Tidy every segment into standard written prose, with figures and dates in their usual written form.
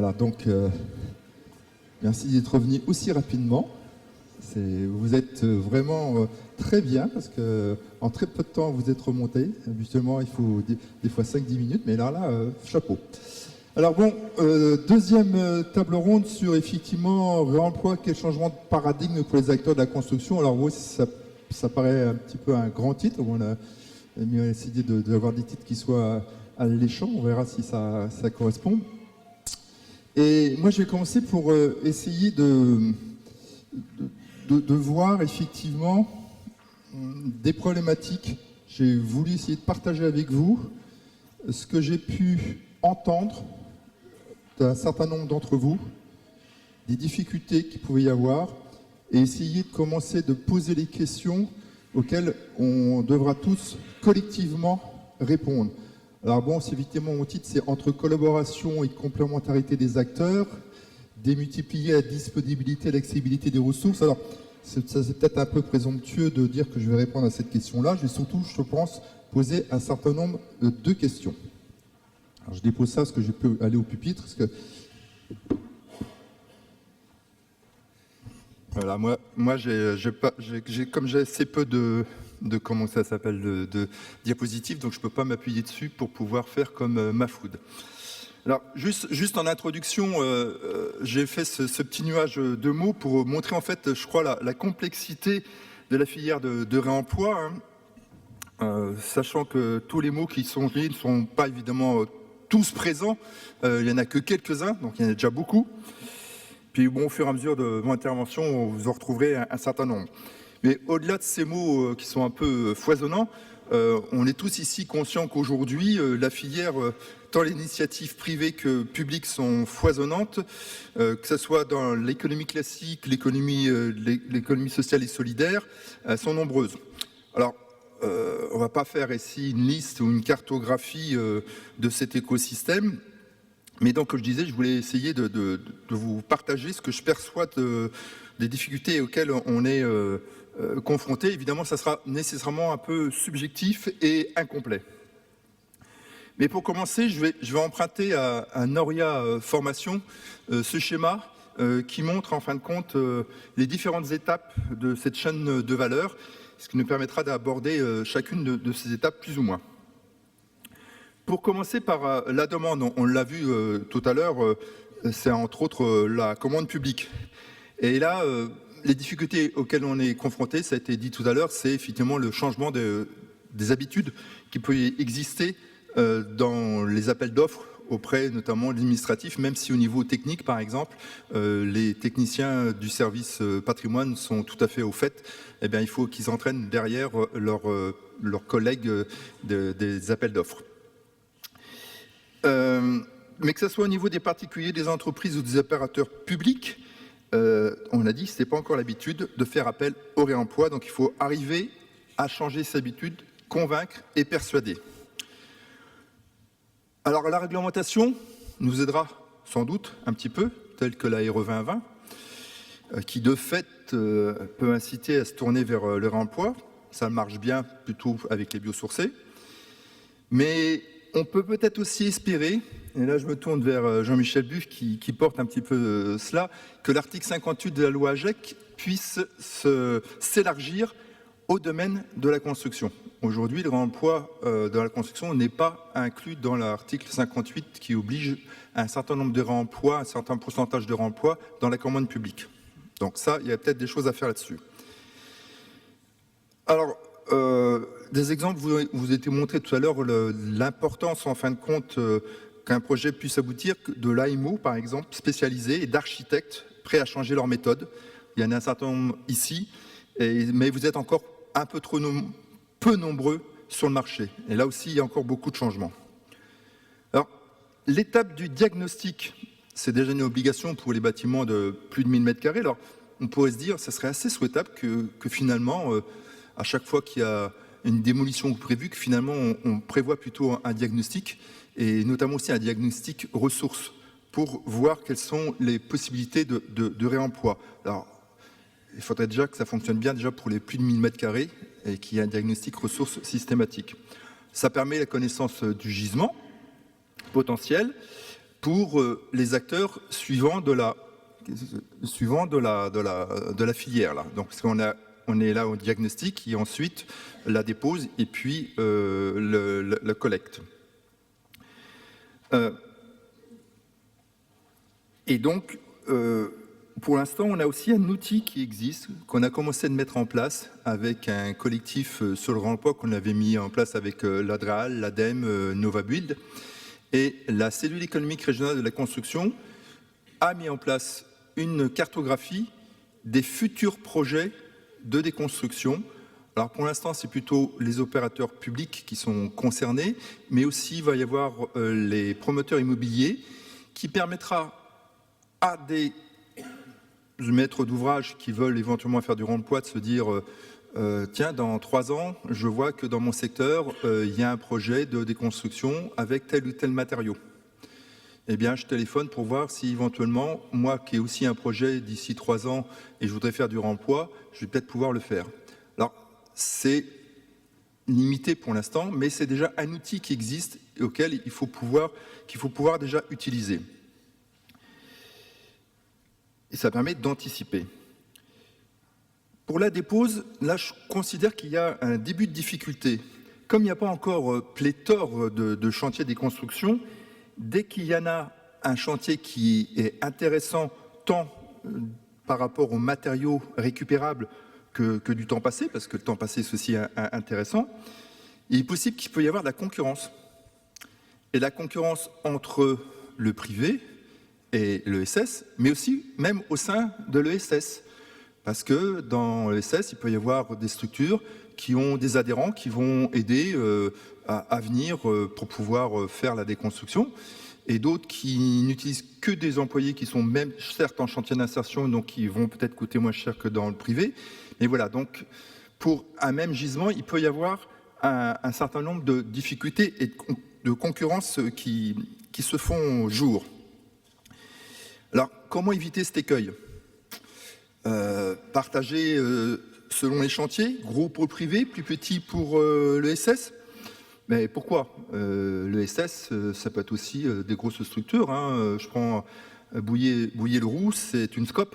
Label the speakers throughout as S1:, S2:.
S1: Voilà, donc merci d'être revenu aussi rapidement. Vous êtes vraiment très bien parce que en très peu de temps vous êtes remonté. Habituellement il faut des fois 5-10 minutes, mais là, chapeau. Alors bon, deuxième table ronde sur effectivement réemploi, quel changement de paradigme pour les acteurs de la construction. Alors oui, ça paraît un petit peu un grand titre. On a essayé d'avoir des titres qui soient alléchants, on verra si ça correspond. Et moi je vais commencer pour essayer de voir effectivement des problématiques. J'ai voulu essayer de partager avec vous ce que j'ai pu entendre d'un certain nombre d'entre vous, des difficultés qu'il pouvait y avoir, et essayer de commencer de poser les questions auxquelles on devra tous collectivement répondre. Alors bon, c'est effectivement mon titre, c'est entre collaboration et complémentarité des acteurs, démultiplier la disponibilité et l'accessibilité des ressources. Alors, c'est peut-être un peu présomptueux de dire que je vais répondre à cette question-là. Je vais surtout, je pense, poser un certain nombre de questions. Alors, je dépose ça parce que je peux aller au pupitre. Parce que... Voilà, moi comme j'ai assez peu de comment ça s'appelle, de diapositives, donc je ne peux pas m'appuyer dessus pour pouvoir faire comme Mahfoud. Alors, juste en introduction, j'ai fait ce petit nuage de mots pour montrer, en fait, je crois, la complexité de la filière de réemploi, hein, sachant que tous les mots qui sont liés ne sont pas évidemment tous présents. Il n'y en a que quelques-uns, donc il y en a déjà beaucoup. Puis, bon, au fur et à mesure de mon intervention, vous en retrouverez un certain nombre. Mais au-delà de ces mots qui sont un peu foisonnants, on est tous ici conscients qu'aujourd'hui, la filière, tant les initiatives privées que publiques sont foisonnantes, que ce soit dans l'économie classique, l'économie sociale et solidaire, sont nombreuses. Alors, on ne va pas faire ici une liste ou une cartographie de cet écosystème, mais donc, comme je disais, je voulais essayer de vous partager ce que je perçois des difficultés auxquelles on est confronté. Évidemment, ça sera nécessairement un peu subjectif et incomplet. Mais pour commencer, je vais emprunter à Noria Formation ce schéma qui montre en fin de compte les différentes étapes de cette chaîne de valeur, ce qui nous permettra d'aborder chacune de ces étapes plus ou moins. Pour commencer par la demande, on l'a vu tout à l'heure, c'est entre autres la commande publique. Et là, les difficultés auxquelles on est confronté, ça a été dit tout à l'heure, c'est effectivement le changement des habitudes qui peut exister dans les appels d'offres auprès notamment de l'administratif, même si au niveau technique, par exemple, les techniciens du service patrimoine sont tout à fait au fait, eh bien, il faut qu'ils entraînent derrière leurs collègues des appels d'offres. Mais que ce soit au niveau des particuliers, des entreprises ou des opérateurs publics, on a dit que ce n'était pas encore l'habitude de faire appel au réemploi, donc il faut arriver à changer ses habitudes, convaincre et persuader. Alors la réglementation nous aidera sans doute un petit peu, telle que la RE 2020, qui de fait peut inciter à se tourner vers le réemploi. Ça marche bien plutôt avec les biosourcés. Mais on peut peut-être aussi espérer, et là je me tourne vers Jean-Michel Buff qui porte un petit peu cela, que l'article 58 de la loi AGEC puisse s'élargir au domaine de la construction. Aujourd'hui, le réemploi dans la construction n'est pas inclus dans l'article 58 qui oblige un certain nombre de réemplois, un certain pourcentage de réemploi dans la commande publique. Donc ça, il y a peut-être des choses à faire là-dessus. Alors, des exemples vous été montrés tout à l'heure, l'importance en fin de compte qu'un projet puisse aboutir, de l'AMO par exemple, spécialisé, et d'architectes prêts à changer leur méthode. Il y en a un certain nombre ici, mais vous êtes encore un peu trop peu nombreux sur le marché. Et là aussi, il y a encore beaucoup de changements. Alors, l'étape du diagnostic, c'est déjà une obligation pour les bâtiments de plus de 1000 m². Alors, on pourrait se dire, ça serait assez souhaitable que finalement, à chaque fois qu'il y a une démolition prévue, que finalement, on prévoit plutôt un diagnostic, et notamment aussi un diagnostic ressources, pour voir quelles sont les possibilités de réemploi. Alors, il faudrait déjà que ça fonctionne bien déjà pour les plus de 1000 m² et qu'il y ait un diagnostic ressources systématique. Ça permet la connaissance du gisement potentiel, pour les acteurs suivants de la filière. Là. Donc, parce on est là au diagnostic et ensuite la dépose et puis la collecte. Et donc, pour l'instant, on a aussi un outil qui existe, qu'on a commencé à mettre en place avec un collectif sur le remploi qu'on avait mis en place avec l'ADRAAL, l'ADEME, NovaBuild. Et la cellule économique régionale de la construction a mis en place une cartographie des futurs projets de déconstruction. Alors pour l'instant, c'est plutôt les opérateurs publics qui sont concernés, mais aussi il va y avoir les promoteurs immobiliers qui permettra à des maîtres d'ouvrage qui veulent éventuellement faire du remploi de se dire tiens, dans 3 ans, je vois que dans mon secteur, il y a un projet de déconstruction avec tel ou tel matériau. Eh bien, je téléphone pour voir si éventuellement, moi qui ai aussi un projet d'ici 3 ans et je voudrais faire du remploi, je vais peut-être pouvoir le faire. Alors, c'est limité pour l'instant, mais c'est déjà un outil qui existe et auquel qu'il faut pouvoir déjà utiliser. Et ça permet d'anticiper. Pour la dépose, là, je considère qu'il y a un début de difficulté. Comme il n'y a pas encore pléthore de chantiers de construction, dès qu'il y en a un chantier qui est intéressant tant par rapport aux matériaux récupérables que du temps passé, parce que le temps passé, c'est aussi intéressant, il est possible qu'il peut y avoir de la concurrence. Et la concurrence entre le privé et l'ESS, mais aussi même au sein de l'ESS. Parce que dans l'ESS, il peut y avoir des structures qui ont des adhérents qui vont aider à venir pour pouvoir faire la déconstruction, et d'autres qui n'utilisent que des employés qui sont même certes en chantier d'insertion, donc qui vont peut-être coûter moins cher que dans le privé. Mais voilà, donc pour un même gisement, il peut y avoir un certain nombre de difficultés et de concurrence qui se font jour. Alors, comment éviter cet écueil ? Partager selon les chantiers, gros pour le privé, plus petit pour l'ESS. Mais pourquoi l'ESS, ça peut être aussi des grosses structures. Hein. Je prends Bouillé-le-Roux, c'est une SCOP.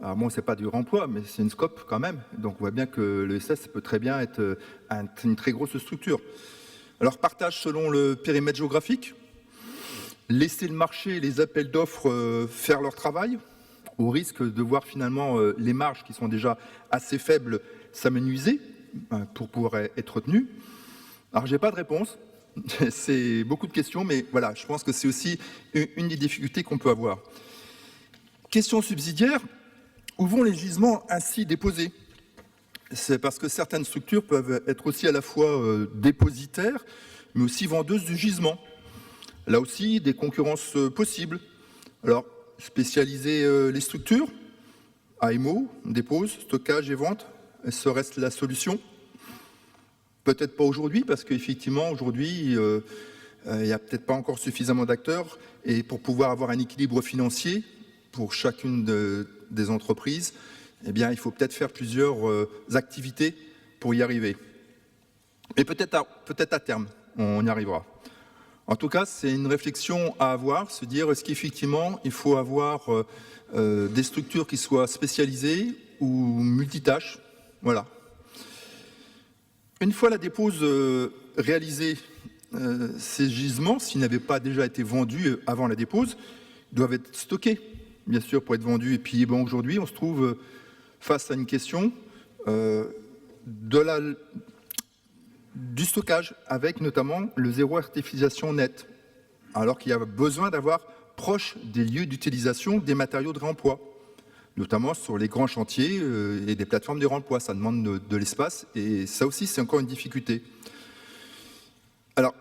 S1: Alors bon, c'est pas du remploi, mais c'est une SCOP quand même. Donc on voit bien que l'ESS peut très bien être une très grosse structure. Alors partage selon le périmètre géographique. Laisser le marché, les appels d'offres faire leur travail, au risque de voir finalement les marges qui sont déjà assez faibles s'amenuiser pour pouvoir être retenues. Alors, j'ai pas de réponse, c'est beaucoup de questions, mais voilà, je pense que c'est aussi une des difficultés qu'on peut avoir. Question subsidiaire, où vont les gisements ainsi déposés ? C'est parce que certaines structures peuvent être aussi à la fois dépositaires, mais aussi vendeuses du gisement. Là aussi, des concurrences possibles. Alors, spécialiser les structures, AMO, dépose, stockage et vente, serait-ce la solution ? Peut-être pas aujourd'hui, parce qu'effectivement, aujourd'hui, il n'y a peut-être pas encore suffisamment d'acteurs, et pour pouvoir avoir un équilibre financier pour chacune des entreprises, eh bien, il faut peut-être faire plusieurs activités pour y arriver. Et peut-être à terme, on y arrivera. En tout cas, c'est une réflexion à avoir, se dire est-ce qu'effectivement, il faut avoir des structures qui soient spécialisées ou multitâches. Voilà. Une fois la dépose réalisée, ces gisements, s'ils n'avaient pas déjà été vendus avant la dépose, doivent être stockés, bien sûr, pour être vendus. Et puis bon, aujourd'hui, on se trouve face à une question du stockage, avec notamment le zéro artificialisation net, alors qu'il y a besoin d'avoir proche des lieux d'utilisation des matériaux de réemploi, notamment sur les grands chantiers et des plateformes de réemploi. Ça demande de l'espace, et ça aussi, c'est encore une difficulté. Alors,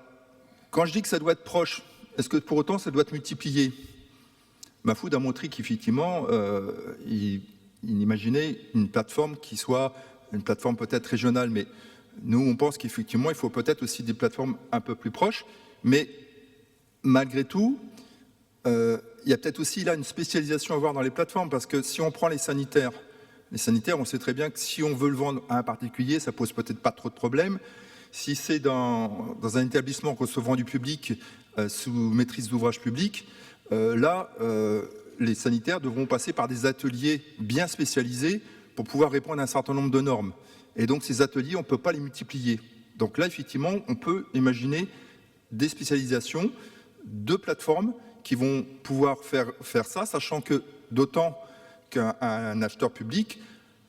S1: quand je dis que ça doit être proche, est-ce que pour autant, ça doit être multiplié ? Mafoud a montré qu'effectivement, il imaginait une plateforme qui soit une plateforme peut-être régionale, mais nous, on pense qu'effectivement, il faut peut-être aussi des plateformes un peu plus proches, mais malgré tout, il y a peut-être aussi là une spécialisation à avoir dans les plateformes, parce que si on prend les sanitaires, on sait très bien que si on veut le vendre à un particulier, ça pose peut-être pas trop de problèmes. Si c'est dans un établissement recevant du public sous maîtrise d'ouvrage public, là, les sanitaires devront passer par des ateliers bien spécialisés pour pouvoir répondre à un certain nombre de normes. Et donc ces ateliers, on ne peut pas les multiplier. Donc là, effectivement, on peut imaginer des spécialisations de plateformes qui vont pouvoir faire ça, sachant que d'autant qu'un acheteur public,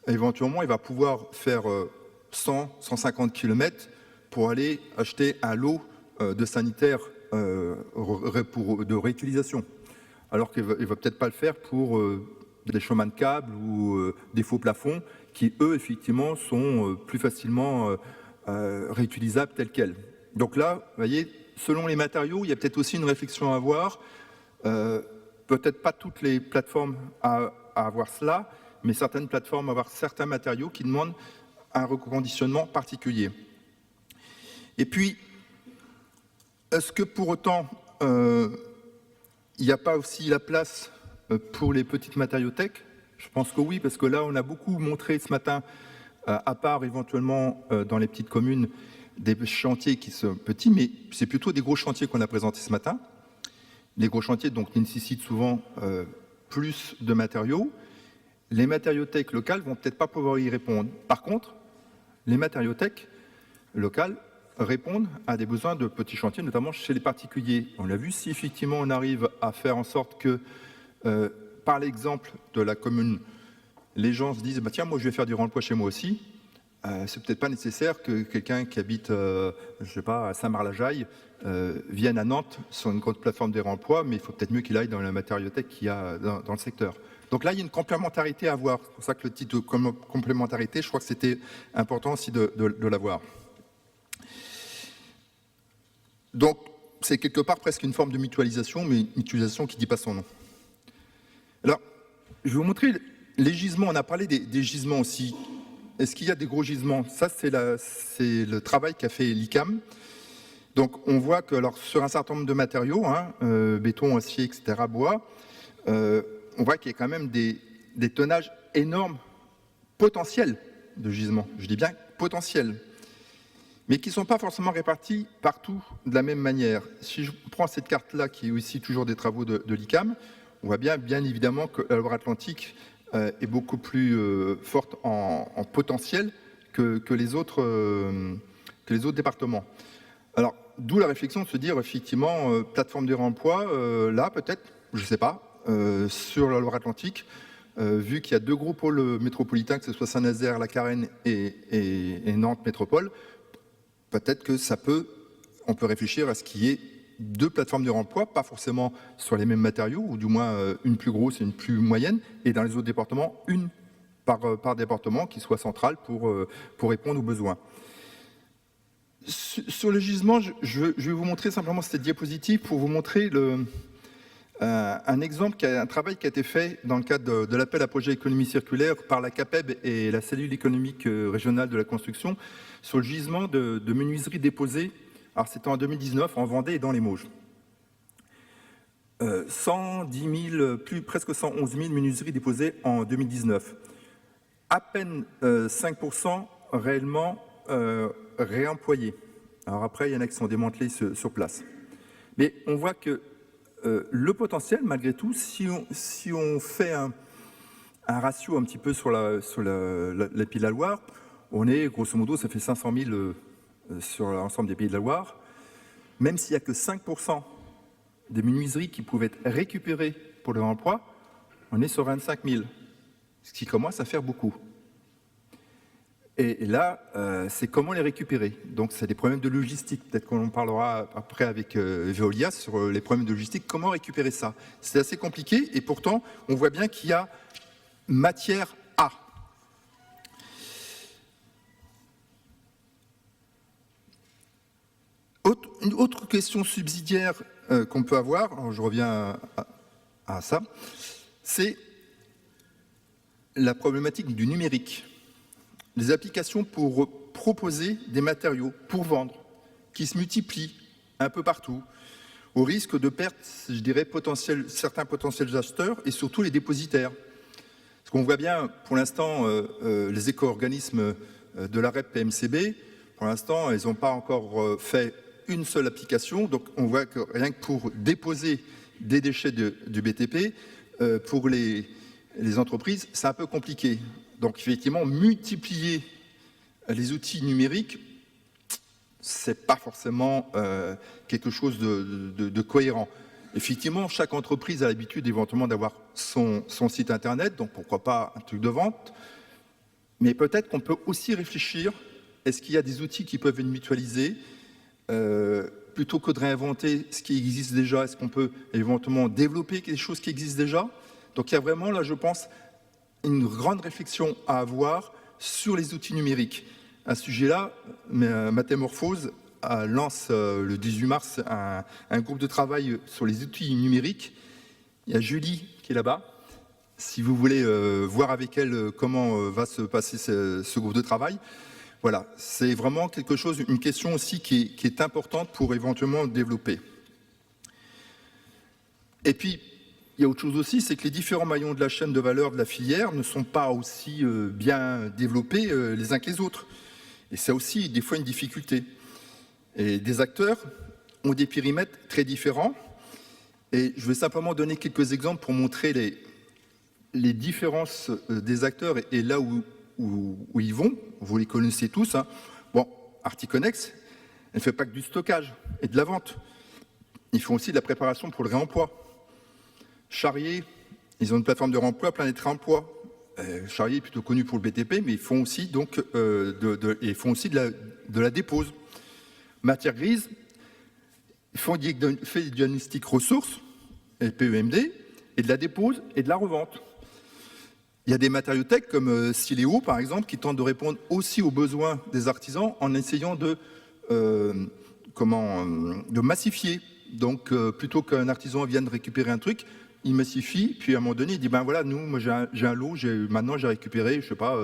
S1: éventuellement, il va pouvoir faire 100, 150 km pour aller acheter un lot de sanitaires de réutilisation. Alors qu'il ne va peut-être pas le faire pour des chemins de câbles ou des faux plafonds qui, eux, effectivement, sont plus facilement réutilisables tels quels. Donc là, vous voyez, selon les matériaux, il y a peut-être aussi une réflexion à avoir. Peut-être pas toutes les plateformes à avoir cela, mais certaines plateformes à avoir certains matériaux qui demandent un reconditionnement particulier. Et puis, est-ce que pour autant, il n'y a pas aussi la place pour les petites matériothèques? Je pense que oui, parce que là, on a beaucoup montré ce matin, à part éventuellement dans les petites communes, des chantiers qui sont petits, mais c'est plutôt des gros chantiers qu'on a présentés ce matin. Les gros chantiers donc nécessitent souvent plus de matériaux. Les matériothèques locales vont peut-être pas pouvoir y répondre. Par contre, les matériothèques locales répondent à des besoins de petits chantiers, notamment chez les particuliers. On l'a vu, si effectivement on arrive à faire en sorte que, par l'exemple de la commune, les gens se disent bah, « tiens, moi je vais faire du remploi chez moi aussi », c'est peut-être pas nécessaire que quelqu'un qui habite, je sais pas, à Saint-Marc-la-Jaille vienne à Nantes sur une grande plateforme de réemploi, mais il faut peut-être mieux qu'il aille dans la matériothèque qu'il y a dans le secteur. Donc là, il y a une complémentarité à avoir. C'est pour ça que le titre de complémentarité, je crois que c'était important aussi de l'avoir. Donc, c'est quelque part presque une forme de mutualisation, mais une mutualisation qui ne dit pas son nom. Alors, je vais vous montrer les gisements. On a parlé des gisements aussi. Est-ce qu'il y a des gros gisements? Ça, c'est le travail qu'a fait l'ICAM. Donc, on voit que alors, sur un certain nombre de matériaux, béton, acier, etc., bois, on voit qu'il y a quand même des tonnages énormes potentiels de gisements. Je dis bien potentiels, mais qui ne sont pas forcément répartis partout de la même manière. Si je prends cette carte-là, qui est aussi toujours des travaux de l'ICAM, on voit bien évidemment que la Loire-Atlantique est beaucoup plus forte en potentiel que les autres départements. Alors, d'où la réflexion de se dire, effectivement, plateforme de réemploi, là, peut-être, je ne sais pas, sur la Loire-Atlantique, vu qu'il y a deux gros pôles métropolitains, que ce soit Saint-Nazaire, la Carène et Nantes Métropole, peut-être que on peut réfléchir à ce qui est deux plateformes de réemploi, pas forcément sur les mêmes matériaux, ou du moins une plus grosse et une plus moyenne, et dans les autres départements, une par département qui soit centrale pour répondre aux besoins. Sur le gisement, je vais vous montrer simplement cette diapositive pour vous montrer un exemple, un travail qui a été fait dans le cadre de l'appel à projet économie circulaire par la CAPEB et la cellule économique régionale de la construction sur le gisement de menuiserie déposée. Alors c'était en 2019 en Vendée et dans les Mauges. 110 000, presque 111 000 menuiseries déposées en 2019. À peine 5% réellement réemployés. Alors après, il y en a qui sont démantelés sur place. Mais on voit que le potentiel, malgré tout, si on fait un ratio un petit peu sur la Pays de la Loire, on est, grosso modo, ça fait 500 000 sur l'ensemble des Pays de la Loire, même s'il n'y a que 5% des menuiseries qui pouvaient être récupérées pour le réemploi, on est sur 25 000, ce qui commence à faire beaucoup. Et là, c'est comment les récupérer. Donc, c'est des problèmes de logistique. Peut-être qu'on en parlera après avec Veolia sur les problèmes de logistique. Comment récupérer ça? C'est assez compliqué et pourtant, on voit bien qu'il y a matière à. Une autre question subsidiaire qu'on peut avoir, alors je reviens à ça, c'est la problématique du numérique. Les applications pour proposer des matériaux, pour vendre, qui se multiplient un peu partout, au risque de perdre, je dirais, certains potentiels acheteurs et surtout les dépositaires. Parce qu'on voit bien, pour l'instant, les éco-organismes de la REP PMCB, Pour l'instant, ils n'ont pas encore fait une seule application. Donc, on voit que rien que pour déposer des déchets du BTP, pour les entreprises, c'est un peu compliqué. Donc, effectivement, multiplier les outils numériques, c'est pas forcément quelque chose de cohérent. Effectivement, chaque entreprise a l'habitude éventuellement d'avoir son site internet, donc pourquoi pas un truc de vente. Mais peut-être qu'on peut aussi réfléchir, est-ce qu'il y a des outils qui peuvent être mutualisés plutôt que de réinventer ce qui existe déjà, est-ce qu'on peut éventuellement développer quelque chose qui existe déjà? Donc il y a vraiment, là, je pense, une grande réflexion à avoir sur les outils numériques. À ce sujet-là, Métamorphose lance le 18 mars un groupe de travail sur les outils numériques. Il y a Julie qui est là-bas. Si vous voulez voir avec elle comment va se passer ce groupe de travail, voilà, c'est vraiment quelque chose, une question aussi qui est importante pour éventuellement développer. Et puis, il y a autre chose aussi, c'est que les différents maillons de la chaîne de valeur de la filière ne sont pas aussi bien développés les uns que les autres. Et c'est aussi des fois une difficulté. Et des acteurs ont des périmètres très différents. Et je vais simplement donner quelques exemples pour montrer les différences des acteurs et là où ils vont. Vous les connaissez tous. Hein. Bon, Articonex, elle ne fait pas que du stockage et de la vente. Ils font aussi de la préparation pour le réemploi. Charrier, ils ont une plateforme de réemploi, Planète Réemploi. Charrier est plutôt connu pour le BTP, mais ils font aussi, donc, de la dépose. Matière grise, ils font des diagnostics ressources, PEMD, et de la dépose et de la revente. Il y a des matériaux-tech comme Siléo, par exemple, qui tentent de répondre aussi aux besoins des artisans en essayant de massifier. Donc, plutôt qu'un artisan vienne récupérer un truc, il massifie, puis à un moment donné, il dit, ben voilà, moi j'ai un lot, maintenant j'ai récupéré, je sais pas,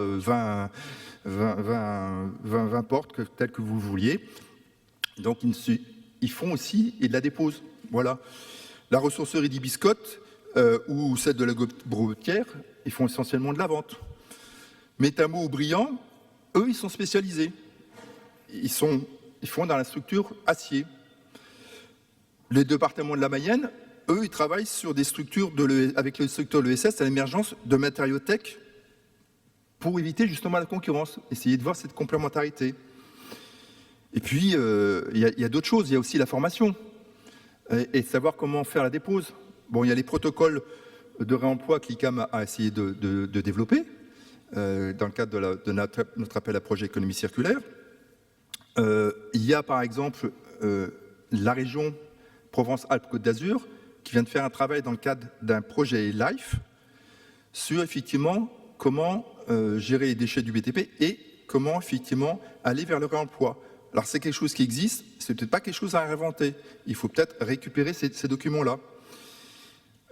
S1: 20 portes, telles que vous vouliez. Donc, ils font aussi et de la dépose. Voilà. La ressourcerie d'Ibiscotte ou celle de la Brotière, ils font essentiellement de la vente. Métamo ou Brillant, eux, ils sont spécialisés. Ils font dans la structure acier. Les départements de la Mayenne, eux, ils travaillent sur des structures avec le secteur de l'ESS à l'émergence de matériaux tech pour éviter justement la concurrence, essayer de voir cette complémentarité. Et puis, il y a d'autres choses, il y a aussi la formation et savoir comment faire la dépose. Bon, il y a les protocoles de réemploi que l'ICAM a essayé de développer dans le cadre de notre appel à projet économie circulaire. Il y a par exemple la région Provence-Alpes-Côte d'Azur qui vient de faire un travail dans le cadre d'un projet LIFE sur effectivement comment gérer les déchets du BTP et comment effectivement aller vers le réemploi. Alors c'est quelque chose qui existe, c'est peut-être pas quelque chose à réinventer. Il faut peut-être récupérer ces documents-là.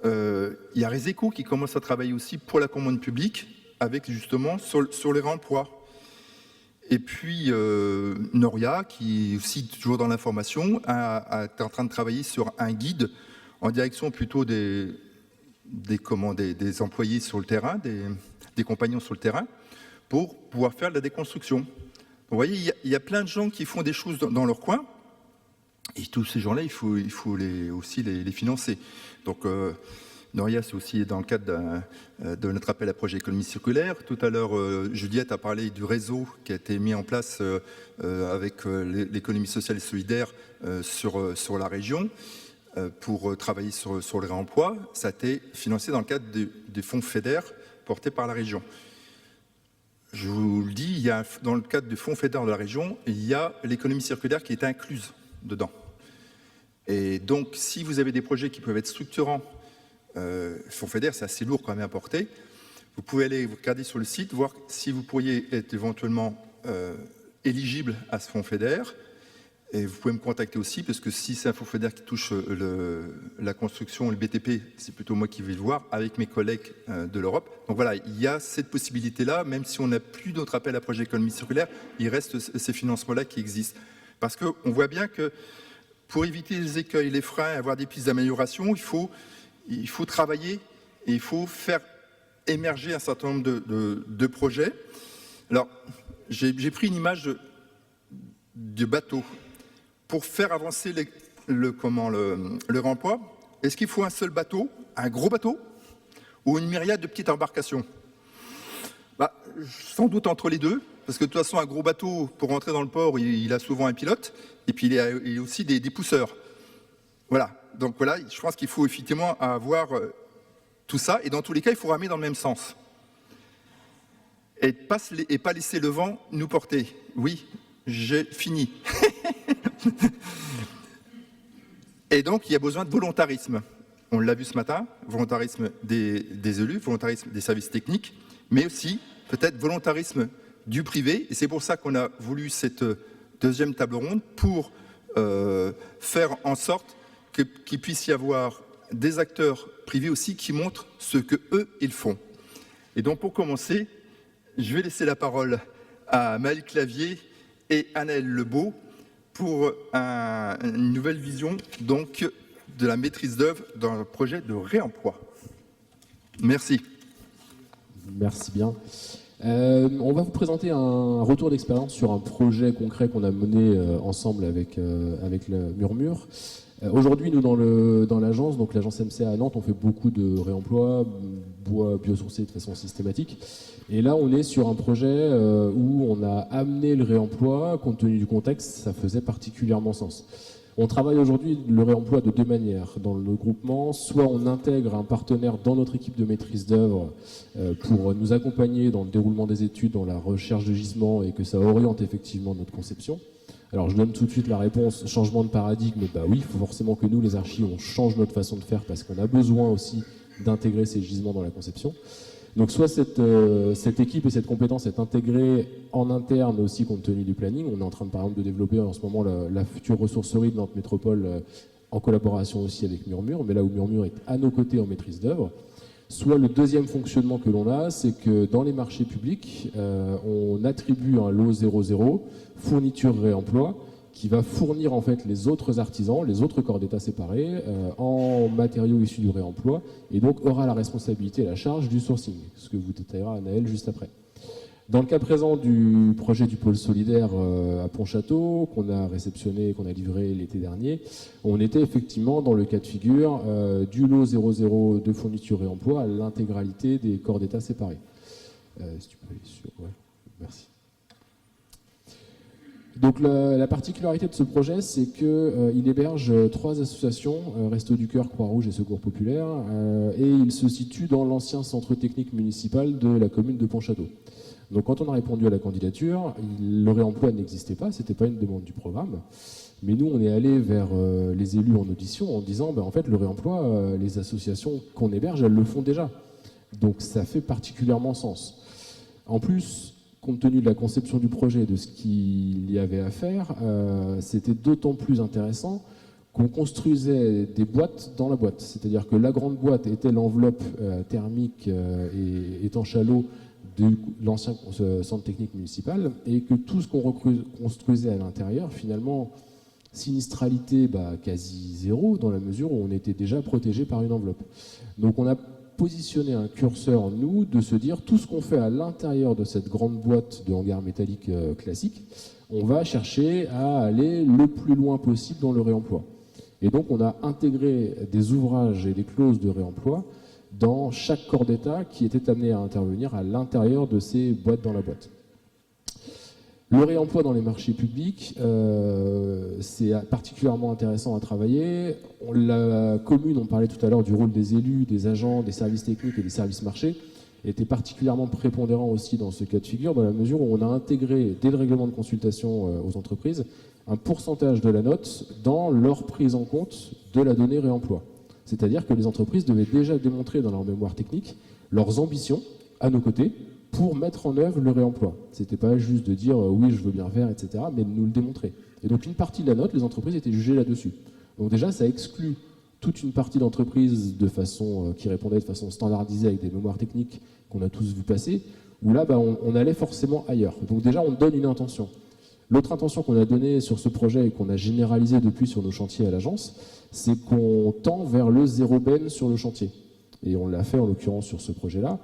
S1: Il y a Reseco qui commence à travailler aussi pour la commande publique avec justement sur les réemplois. Et puis Noria, qui est aussi toujours dans l'information, est en train de travailler sur un guide en direction plutôt des employés sur le terrain, des compagnons sur le terrain, pour pouvoir faire de la déconstruction. Vous voyez, il y a plein de gens qui font des choses dans leur coin, et tous ces gens-là, il faut aussi les financer. Donc, Noria, c'est aussi dans le cadre de notre appel à projet économie circulaire. Tout à l'heure, Juliette a parlé du réseau qui a été mis en place avec l'économie sociale et solidaire sur la région pour travailler sur le réemploi. Ça a été financé dans le cadre des fonds FEDER portés par la région. Je vous le dis, dans le cadre du fonds FEDER de la région, il y a l'économie circulaire qui est incluse dedans. Et donc, si vous avez des projets qui peuvent être structurants, fonds FEDER, c'est assez lourd quand même à porter, vous pouvez aller vous regarder sur le site, voir si vous pourriez être éventuellement éligible à ce fonds FEDER. Et vous pouvez me contacter aussi, parce que si c'est un fonds FEDER qui touche la construction, le BTP, c'est plutôt moi qui vais le voir, avec mes collègues de l'Europe. Donc voilà, il y a cette possibilité-là, même si on n'a plus d'autres appels à projet économie circulaire, il reste ces financements-là qui existent. Parce qu'on voit bien que pour éviter les écueils, les freins, avoir des pistes d'amélioration, il faut travailler et il faut faire émerger un certain nombre de projets. Alors, j'ai pris une image du bateau. Pour faire avancer le réemploi, est-ce qu'il faut un seul bateau, un gros bateau, ou une myriade de petites embarcations? Sans doute entre les deux, parce que de toute façon, un gros bateau, pour rentrer dans le port, il a souvent un pilote, et puis il y a aussi des pousseurs. Voilà, donc voilà, je pense qu'il faut effectivement avoir tout ça, et dans tous les cas, il faut ramer dans le même sens. Et pas laisser le vent nous porter. Oui, j'ai fini. Et donc, il y a besoin de volontarisme. On l'a vu ce matin, volontarisme des élus, volontarisme des services techniques, mais aussi peut-être volontarisme du privé. Et c'est pour ça qu'on a voulu cette deuxième table ronde, pour faire en sorte qu'il puisse y avoir des acteurs privés aussi qui montrent ce qu'eux, ils font. Et donc, pour commencer, je vais laisser la parole à Maël Clavier et Anaël Lebeau pour une nouvelle vision donc, de la maîtrise d'œuvre dans le projet de réemploi. Merci.
S2: Merci bien. On va vous présenter un retour d'expérience sur un projet concret qu'on a mené ensemble avec le Murmure. Aujourd'hui, nous, dans l'agence, donc l'agence MCA à Nantes, on fait beaucoup de réemploi, bois biosourcé de façon systématique. Et là, on est sur un projet où on a amené le réemploi, compte tenu du contexte, ça faisait particulièrement sens. On travaille aujourd'hui le réemploi de deux manières dans le groupement. Soit on intègre un partenaire dans notre équipe de maîtrise d'œuvre pour nous accompagner dans le déroulement des études, dans la recherche de gisements, et que ça oriente effectivement notre conception. Alors je donne tout de suite la réponse, changement de paradigme, bah oui, il faut forcément que nous, les archis, on change notre façon de faire parce qu'on a besoin aussi d'intégrer ces gisements dans la conception. Donc soit cette équipe et cette compétence est intégrée en interne aussi compte tenu du planning. On est en train par exemple de développer en ce moment la future ressourcerie de Nantes Métropole en collaboration aussi avec Murmure, mais là où Murmure est à nos côtés en maîtrise d'œuvre. Soit le deuxième fonctionnement que l'on a, c'est que dans les marchés publics, on attribue un lot 00, fourniture réemploi, qui va fournir en fait les autres artisans, les autres corps d'État séparés, en matériaux issus du réemploi, et donc aura la responsabilité et la charge du sourcing, ce que vous détaillera Anaël juste après. Dans le cas présent du projet du pôle solidaire à Pontchâteau, qu'on a réceptionné et qu'on a livré l'été dernier, on était effectivement dans le cas de figure du lot 00 de fourniture et emploi à l'intégralité des corps d'État séparés. Si tu peux aller sur... Ouais, merci. Donc la particularité de ce projet, c'est qu'il héberge 3 associations, Restos du Cœur, Croix-Rouge et Secours Populaire, et il se situe dans l'ancien centre technique municipal de la commune de Pontchâteau. Donc quand on a répondu à la candidature, le réemploi n'existait pas, c'était pas une demande du programme. Mais nous, on est allé vers les élus en audition en disant, en fait, le réemploi, les associations qu'on héberge, elles le font déjà. Donc ça fait particulièrement sens. En plus, compte tenu de la conception du projet et de ce qu'il y avait à faire, c'était d'autant plus intéressant qu'on construisait des boîtes dans la boîte. C'est-à-dire que la grande boîte était l'enveloppe thermique et étanche à l'eau de l'ancien centre technique municipal, et que tout ce qu'on construisait à l'intérieur, finalement, sinistralité quasi zéro, dans la mesure où on était déjà protégé par une enveloppe. Donc on a positionné un curseur en nous de se dire tout ce qu'on fait à l'intérieur de cette grande boîte de hangar métallique classique, on va chercher à aller le plus loin possible dans le réemploi. Et donc on a intégré des ouvrages et des clauses de réemploi dans chaque corps d'État qui était amené à intervenir à l'intérieur de ces boîtes dans la boîte. Le réemploi dans les marchés publics, c'est particulièrement intéressant à travailler. La commune, on parlait tout à l'heure du rôle des élus, des agents, des services techniques et des services marchés, était particulièrement prépondérant aussi dans ce cas de figure, dans la mesure où on a intégré, dès le règlement de consultation aux entreprises, un pourcentage de la note dans leur prise en compte de la donnée réemploi. C'est-à-dire que les entreprises devaient déjà démontrer dans leur mémoire technique leurs ambitions à nos côtés pour mettre en œuvre le réemploi. Ce n'était pas juste de dire oui, je veux bien faire, etc., mais de nous le démontrer. Et donc une partie de la note, les entreprises étaient jugées là-dessus. Donc déjà, ça exclut toute une partie d'entreprises de façon qui répondait de façon standardisée avec des mémoires techniques qu'on a tous vu passer, où là, on allait forcément ailleurs. Donc déjà, on donne une intention. L'autre intention qu'on a donnée sur ce projet et qu'on a généralisé depuis sur nos chantiers à l'agence, c'est qu'on tend vers le zéro benne sur le chantier. Et on l'a fait en l'occurrence sur ce projet-là.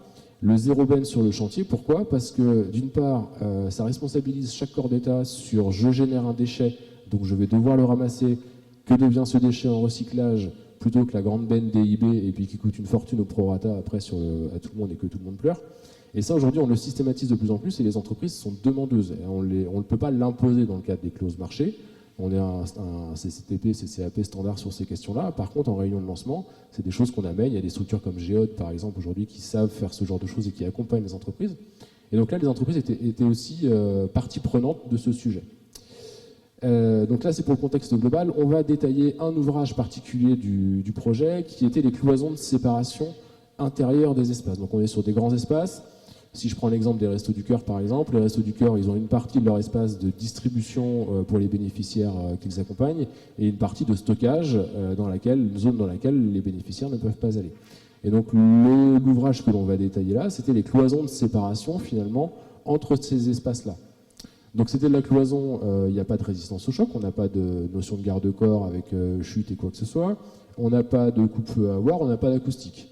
S2: Le zéro ben sur le chantier, pourquoi? Parce que d'une part, ça responsabilise chaque corps d'État sur je génère un déchet, donc je vais devoir le ramasser, que devient ce déchet en recyclage, plutôt que la grande benne DIB, et puis qui coûte une fortune au prorata après à tout le monde et que tout le monde pleure. Et ça, aujourd'hui, on le systématise de plus en plus et les entreprises sont demandeuses. Et on ne peut pas l'imposer dans le cadre des clauses marché. On est un CCTP, CCAP standard sur ces questions-là. Par contre, en réunion de lancement, c'est des choses qu'on amène. Il y a des structures comme Géode, par exemple, aujourd'hui, qui savent faire ce genre de choses et qui accompagnent les entreprises. Et donc là, les entreprises étaient aussi partie prenante de ce sujet. Donc là, c'est pour le contexte global. On va détailler un ouvrage particulier du projet qui était les cloisons de séparation intérieure des espaces. Donc on est sur des grands espaces. Si je prends l'exemple des Restos du Cœur, par exemple, les Restos du Cœur, ils ont une partie de leur espace de distribution pour les bénéficiaires qu'ils accompagnent et une partie de stockage une zone dans laquelle les bénéficiaires ne peuvent pas aller. Et donc l'ouvrage que l'on va détailler là, c'était les cloisons de séparation finalement entre ces espaces-là. Donc c'était de la cloison, il n'y a pas de résistance au choc, on n'a pas de notion de garde-corps avec chute et quoi que ce soit, on n'a pas de coupe-feu à avoir, on n'a pas d'acoustique.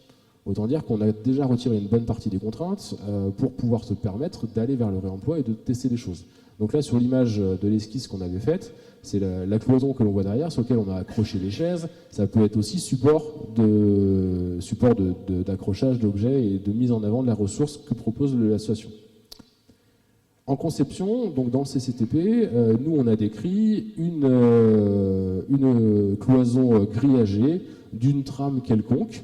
S2: Autant dire qu'on a déjà retiré une bonne partie des contraintes pour pouvoir se permettre d'aller vers le réemploi et de tester des choses. Donc là, sur l'image de l'esquisse qu'on avait faite, c'est la cloison que l'on voit derrière, sur laquelle on a accroché les chaises. Ça peut être aussi support d'accrochage d'objets et de mise en avant de la ressource que propose l'association. En conception, donc dans le CCTP, nous on a décrit une cloison grillagée d'une trame quelconque,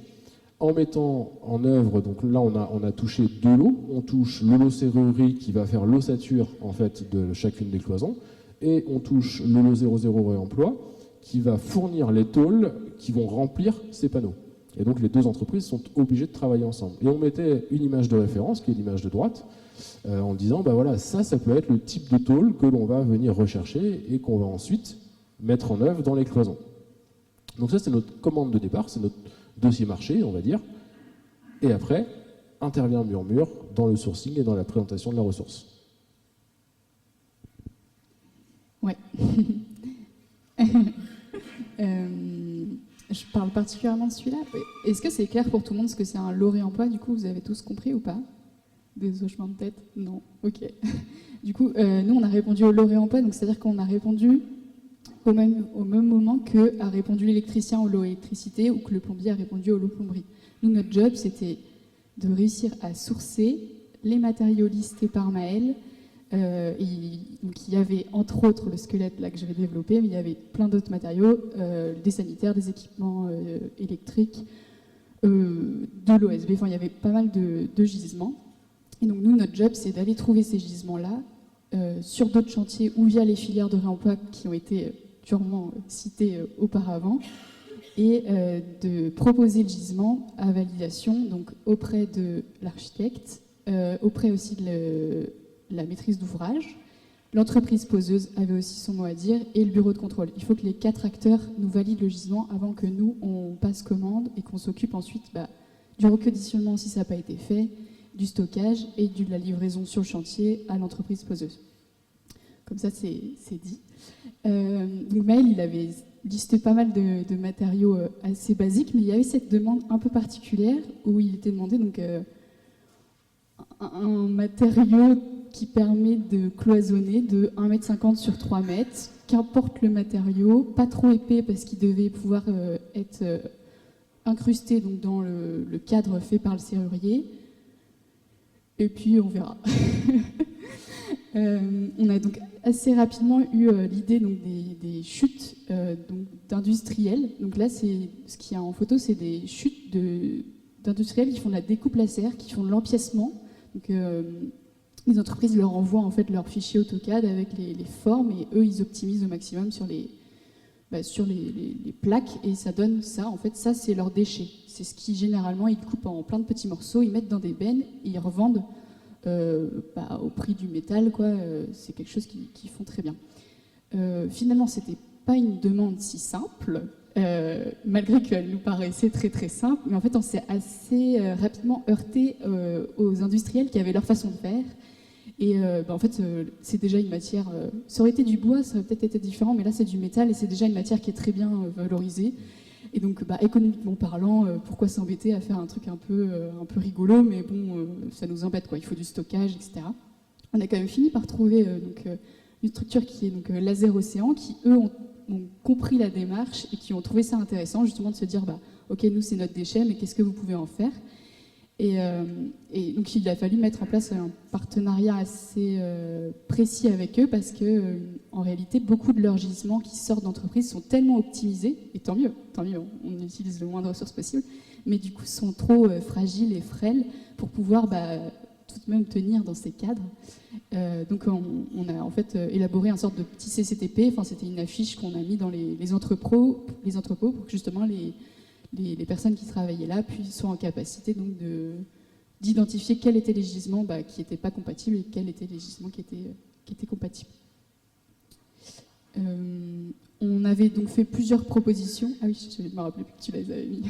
S2: en mettant en œuvre, donc là on a touché deux lots, on touche le lot serrurerie qui va faire l'ossature en fait de chacune des cloisons, et on touche le lot 00 réemploi qui va fournir les tôles qui vont remplir ces panneaux. Et donc les deux entreprises sont obligées de travailler ensemble. Et on mettait une image de référence, qui est l'image de droite, en disant, bah voilà, ça peut être le type de tôle que l'on va venir rechercher et qu'on va ensuite mettre en œuvre dans les cloisons. Donc ça, c'est notre commande de départ, c'est notre dossier marché, on va dire. Et après, intervient Murmure dans le sourcing et dans la présentation de la ressource.
S3: Ouais. Je parle particulièrement de celui-là. Est-ce que c'est clair pour tout le monde ce que c'est un lot réemploi? Du coup, vous avez tous compris ou pas? Des hochements de tête? Non. Ok. Du coup, nous, on a répondu au lot réemploi, donc c'est-à-dire qu'on a répondu au même moment que a répondu l'électricien au lot électricité ou que le plombier a répondu au lot plomberie. Nous, notre job, c'était de réussir à sourcer les matériaux listés par Maël. Donc il y avait entre autres le squelette là que je vais développer, mais il y avait plein d'autres matériaux, des sanitaires, des équipements électriques, de l'OSB, enfin il y avait pas mal de gisements. Et donc nous, notre job, c'est d'aller trouver ces gisements-là sur d'autres chantiers ou via les filières de réemploi qui ont été durement citées auparavant, et de proposer le gisement à validation donc auprès de l'architecte, auprès aussi de la maîtrise d'ouvrage. L'entreprise poseuse avait aussi son mot à dire et le bureau de contrôle. Il faut que les 4 acteurs nous valident le gisement avant que nous, on passe commande et qu'on s'occupe ensuite du reconditionnement si ça n'a pas été fait, du stockage et de la livraison sur le chantier à l'entreprise poseuse. Comme ça, c'est dit. Donc Maël, il avait listé pas mal de matériaux assez basiques, mais il y avait cette demande un peu particulière où il était demandé donc, un matériau qui permet de cloisonner de 1,50 m sur 3 m, qu'importe le matériau, pas trop épais parce qu'il devait pouvoir être incrusté donc, dans le cadre fait par le serrurier. Et puis on verra. On a donc assez rapidement eu l'idée donc, des chutes d'industriels. Donc là, ce qu'il y a en photo, c'est des chutes d'industriels qui font de la découpe laser, qui font de l'empiècement. Donc, les entreprises leur envoient en fait leurs fichiers AutoCAD avec les formes et eux ils optimisent au maximum sur les plaques et ça donne ça. En fait, ça c'est leurs déchets. C'est ce qui généralement ils coupent en plein de petits morceaux, ils mettent dans des bennes et ils revendent au prix du métal. C'est quelque chose qu'ils font très bien. Finalement, c'était pas une demande si simple. Malgré qu'elle nous paraissait très très simple, mais en fait on s'est assez rapidement heurté aux industriels qui avaient leur façon de faire. Et en fait c'est déjà une matière, ça aurait été du bois, ça aurait peut-être été différent, mais là c'est du métal et c'est déjà une matière qui est très bien valorisée. Et donc, économiquement parlant, pourquoi s'embêter à faire un truc un peu rigolo, mais bon, ça nous embête, quoi. Il faut du stockage, etc. On a quand même fini par trouver une structure qui est donc Laser Océan, qui eux ont compris la démarche et qui ont trouvé ça intéressant, justement de se dire, ok, nous c'est notre déchet, mais qu'est-ce que vous pouvez en faire ? Et donc il a fallu mettre en place un partenariat assez précis avec eux parce que en réalité beaucoup de leurs gisements qui sortent d'entreprises sont tellement optimisés, et tant mieux, on utilise le moins de ressources possible, mais du coup sont trop fragiles et frêles pour pouvoir tout de même tenir dans ces cadres. Donc on a en fait élaboré une sorte de petit CCTP, enfin c'était une affiche qu'on a mis dans les entrepôts pour que justement les personnes qui travaillaient là soient en capacité donc d'identifier quels étaient les gisements qui n'étaient pas compatibles et quels étaient les gisements qui étaient compatibles. On avait donc fait plusieurs propositions. Ah oui, je me rappelais plus que tu les avais mis.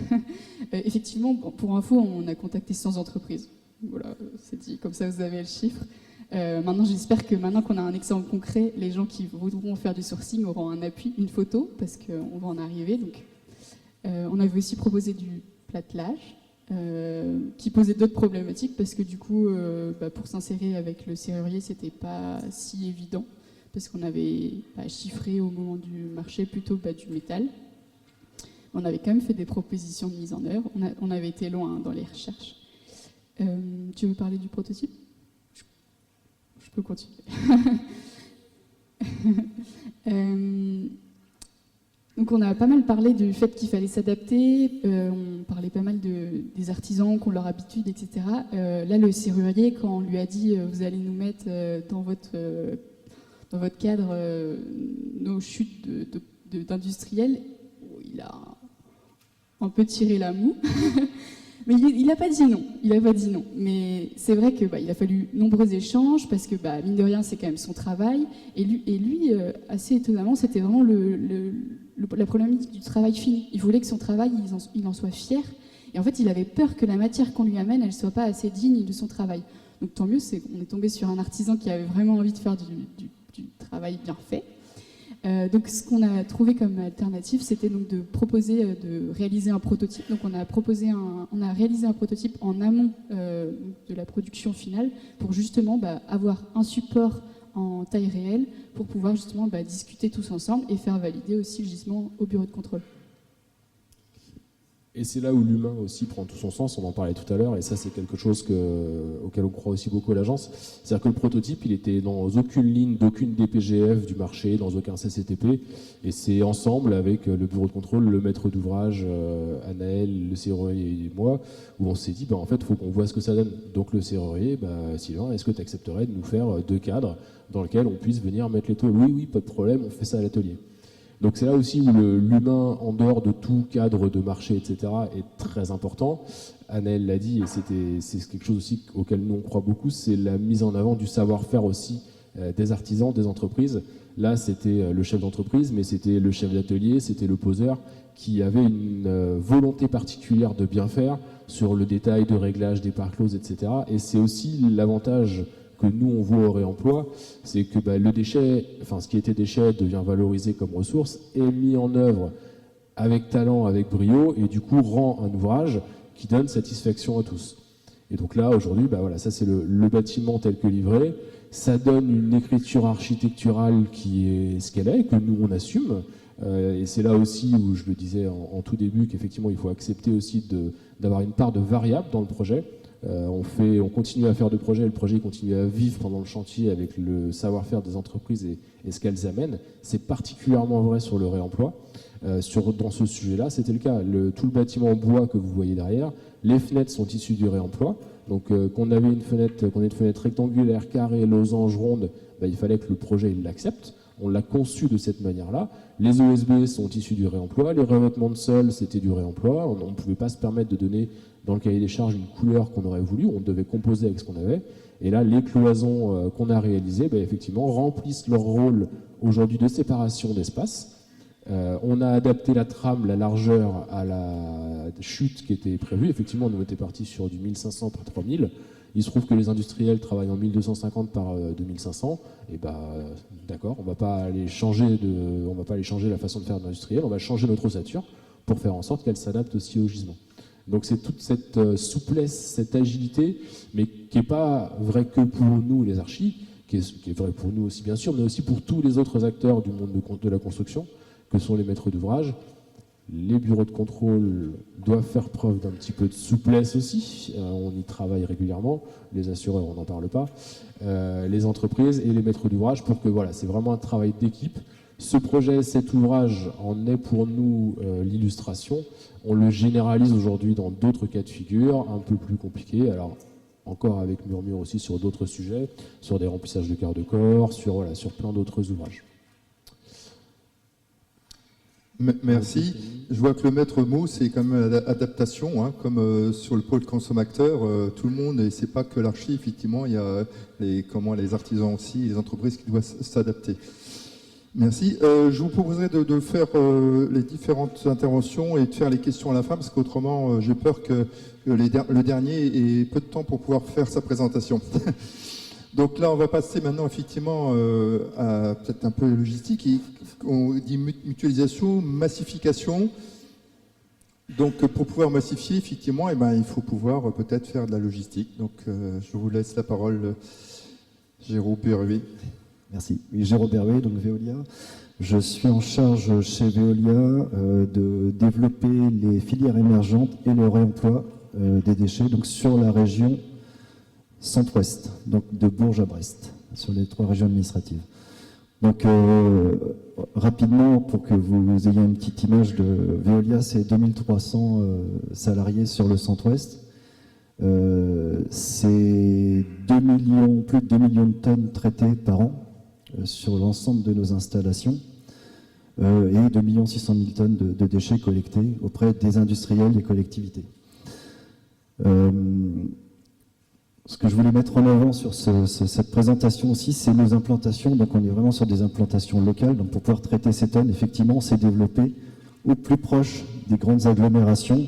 S3: Effectivement, pour info, on a contacté 100 entreprises. Voilà, c'est dit, comme ça vous avez le chiffre. Maintenant, j'espère que maintenant qu'on a un exemple concret, les gens qui voudront faire du sourcing auront un appui, une photo, parce qu'on va en arriver. Donc, on avait aussi proposé du platelage, qui posait d'autres problématiques, parce que du coup, pour s'insérer avec le serrurier, c'était pas si évident, parce qu'on avait chiffré au moment du marché plutôt du métal. On avait quand même fait des propositions de mise en œuvre. On avait été loin dans les recherches. Tu veux parler du prototype ? Je peux continuer. Donc on a pas mal parlé du fait qu'il fallait s'adapter, on parlait pas mal des artisans, qui ont leur habitude, etc. Là, le serrurier, quand on lui a dit « vous allez nous mettre dans votre cadre nos chutes d'industriels », il a un peu tiré la moue. Mais il n'a pas dit non. Mais c'est vrai qu'il a fallu nombreux échanges parce que, mine de rien, c'est quand même son travail. Et lui assez étonnamment, c'était vraiment la problématique du travail fini. Il voulait que son travail, il en soit fier. Et en fait, il avait peur que la matière qu'on lui amène, elle ne soit pas assez digne de son travail. Donc tant mieux, on est tombé sur un artisan qui avait vraiment envie de faire du travail bien fait. Donc ce qu'on a trouvé comme alternative, c'était donc de proposer de réaliser un prototype. Donc on a réalisé un prototype en amont de la production finale pour justement avoir un support en taille réelle pour pouvoir justement discuter tous ensemble et faire valider aussi le gisement au bureau de contrôle.
S2: Et c'est là où l'humain aussi prend tout son sens, on en parlait tout à l'heure, et ça c'est quelque chose auquel on croit aussi beaucoup à l'agence. C'est-à-dire que le prototype, il était dans aucune ligne d'aucune DPGF du marché, dans aucun CCTP, et c'est ensemble avec le bureau de contrôle, le maître d'ouvrage, Anaël, le serrurier et moi, où on s'est dit, en fait, il faut qu'on voit ce que ça donne. Donc le serrurier, Sylvain, est-ce que tu accepterais de nous faire 2 cadres dans lesquels on puisse venir mettre les tôles ? Oui, pas de problème, on fait ça à l'atelier. Donc c'est là aussi où l'humain, en dehors de tout cadre de marché, etc., est très important. Anaël l'a dit, et c'est quelque chose aussi auquel nous on croit beaucoup, c'est la mise en avant du savoir-faire aussi des artisans, des entreprises. Là, c'était le chef d'entreprise, mais c'était le chef d'atelier, c'était le poseur, qui avait une volonté particulière de bien faire sur le détail de réglage des parts closes, etc. Et c'est aussi l'avantage que nous on voit au réemploi, c'est que le déchet, ce qui était déchet devient valorisé comme ressource, est mis en œuvre avec talent, avec brio, et du coup rend un ouvrage qui donne satisfaction à tous. Et donc là, aujourd'hui, ça c'est le bâtiment tel que livré, ça donne une écriture architecturale qui est ce qu'elle est, que nous on assume, et c'est là aussi où je le disais en tout début, qu'effectivement il faut accepter aussi d'avoir une part de variable dans le projet. On continue à faire de projets, le projet continue à vivre pendant le chantier avec le savoir-faire des entreprises et ce qu'elles amènent. C'est particulièrement vrai sur le réemploi. Dans ce sujet-là, c'était le cas. Tout le bâtiment en bois que vous voyez derrière, les fenêtres sont issues du réemploi. Donc qu'on ait une fenêtre rectangulaire, carrée, losange, ronde, il fallait que le projet l'accepte. On l'a conçu de cette manière-là. Les OSB sont issus du réemploi. Les revêtements de sol, c'était du réemploi. On ne pouvait pas se permettre de donner dans le cahier des charges une couleur qu'on aurait voulu. On devait composer avec ce qu'on avait. Et là, les cloisons qu'on a réalisées, effectivement, remplissent leur rôle aujourd'hui de séparation d'espace. On a adapté la trame, la largeur à la chute qui était prévue. Effectivement, on était parti sur du 1500 par 3000. Il se trouve que les industriels travaillent en 1250 par 2500. Et d'accord, on va pas aller changer la façon de faire de l'industriel. On va changer notre ossature pour faire en sorte qu'elle s'adapte aussi au gisement. Donc c'est toute cette souplesse, cette agilité, mais qui n'est pas vraie que pour nous les archis, qui est vraie pour nous aussi bien sûr, mais aussi pour tous les autres acteurs du monde de la construction, que sont les maîtres d'ouvrage. Les bureaux de contrôle doivent faire preuve d'un petit peu de souplesse aussi, on y travaille régulièrement, les assureurs on n'en parle pas, les entreprises et les maîtres d'ouvrage pour que voilà, c'est vraiment un travail d'équipe. Ce projet, cet ouvrage en est pour nous l'illustration. On le généralise aujourd'hui dans d'autres cas de figure, un peu plus compliqués, alors encore avec Murmure aussi sur d'autres sujets, sur des remplissages de cœur de corps, sur plein d'autres ouvrages.
S1: Merci. Je vois que le maître mot, c'est quand même l'adaptation, hein, comme sur le pôle consommateur, tout le monde, et c'est pas que l'archi, effectivement, il y a les artisans aussi, les entreprises qui doivent s'adapter. Merci. Je vous proposerai de faire les différentes interventions et de faire les questions à la fin, parce qu'autrement, j'ai peur que le dernier ait peu de temps pour pouvoir faire sa présentation. Donc là, on va passer maintenant effectivement à peut-être un peu logistique. On dit mutualisation, massification. Donc pour pouvoir massifier, effectivement, il faut pouvoir peut-être faire de la logistique. Donc je vous laisse la parole, Jérôme Berruet.
S4: Merci. Oui, Jérôme Berruet, donc Veolia. Je suis en charge chez Veolia de développer les filières émergentes et le réemploi des déchets donc sur la région centre-ouest, donc de Bourges à Brest, sur les 3 régions administratives. Donc rapidement, pour que vous ayez une petite image de Veolia, c'est 2300 salariés sur le centre-ouest. C'est plus de 2 millions de tonnes traitées par an sur l'ensemble de nos installations et 2 600 000 tonnes de déchets collectés auprès des industriels, des collectivités. Ce que je voulais mettre en avant sur cette présentation aussi, c'est nos implantations. Donc on est vraiment sur des implantations locales. Donc pour pouvoir traiter ces tonnes, effectivement, on s'est développé au plus proche des grandes agglomérations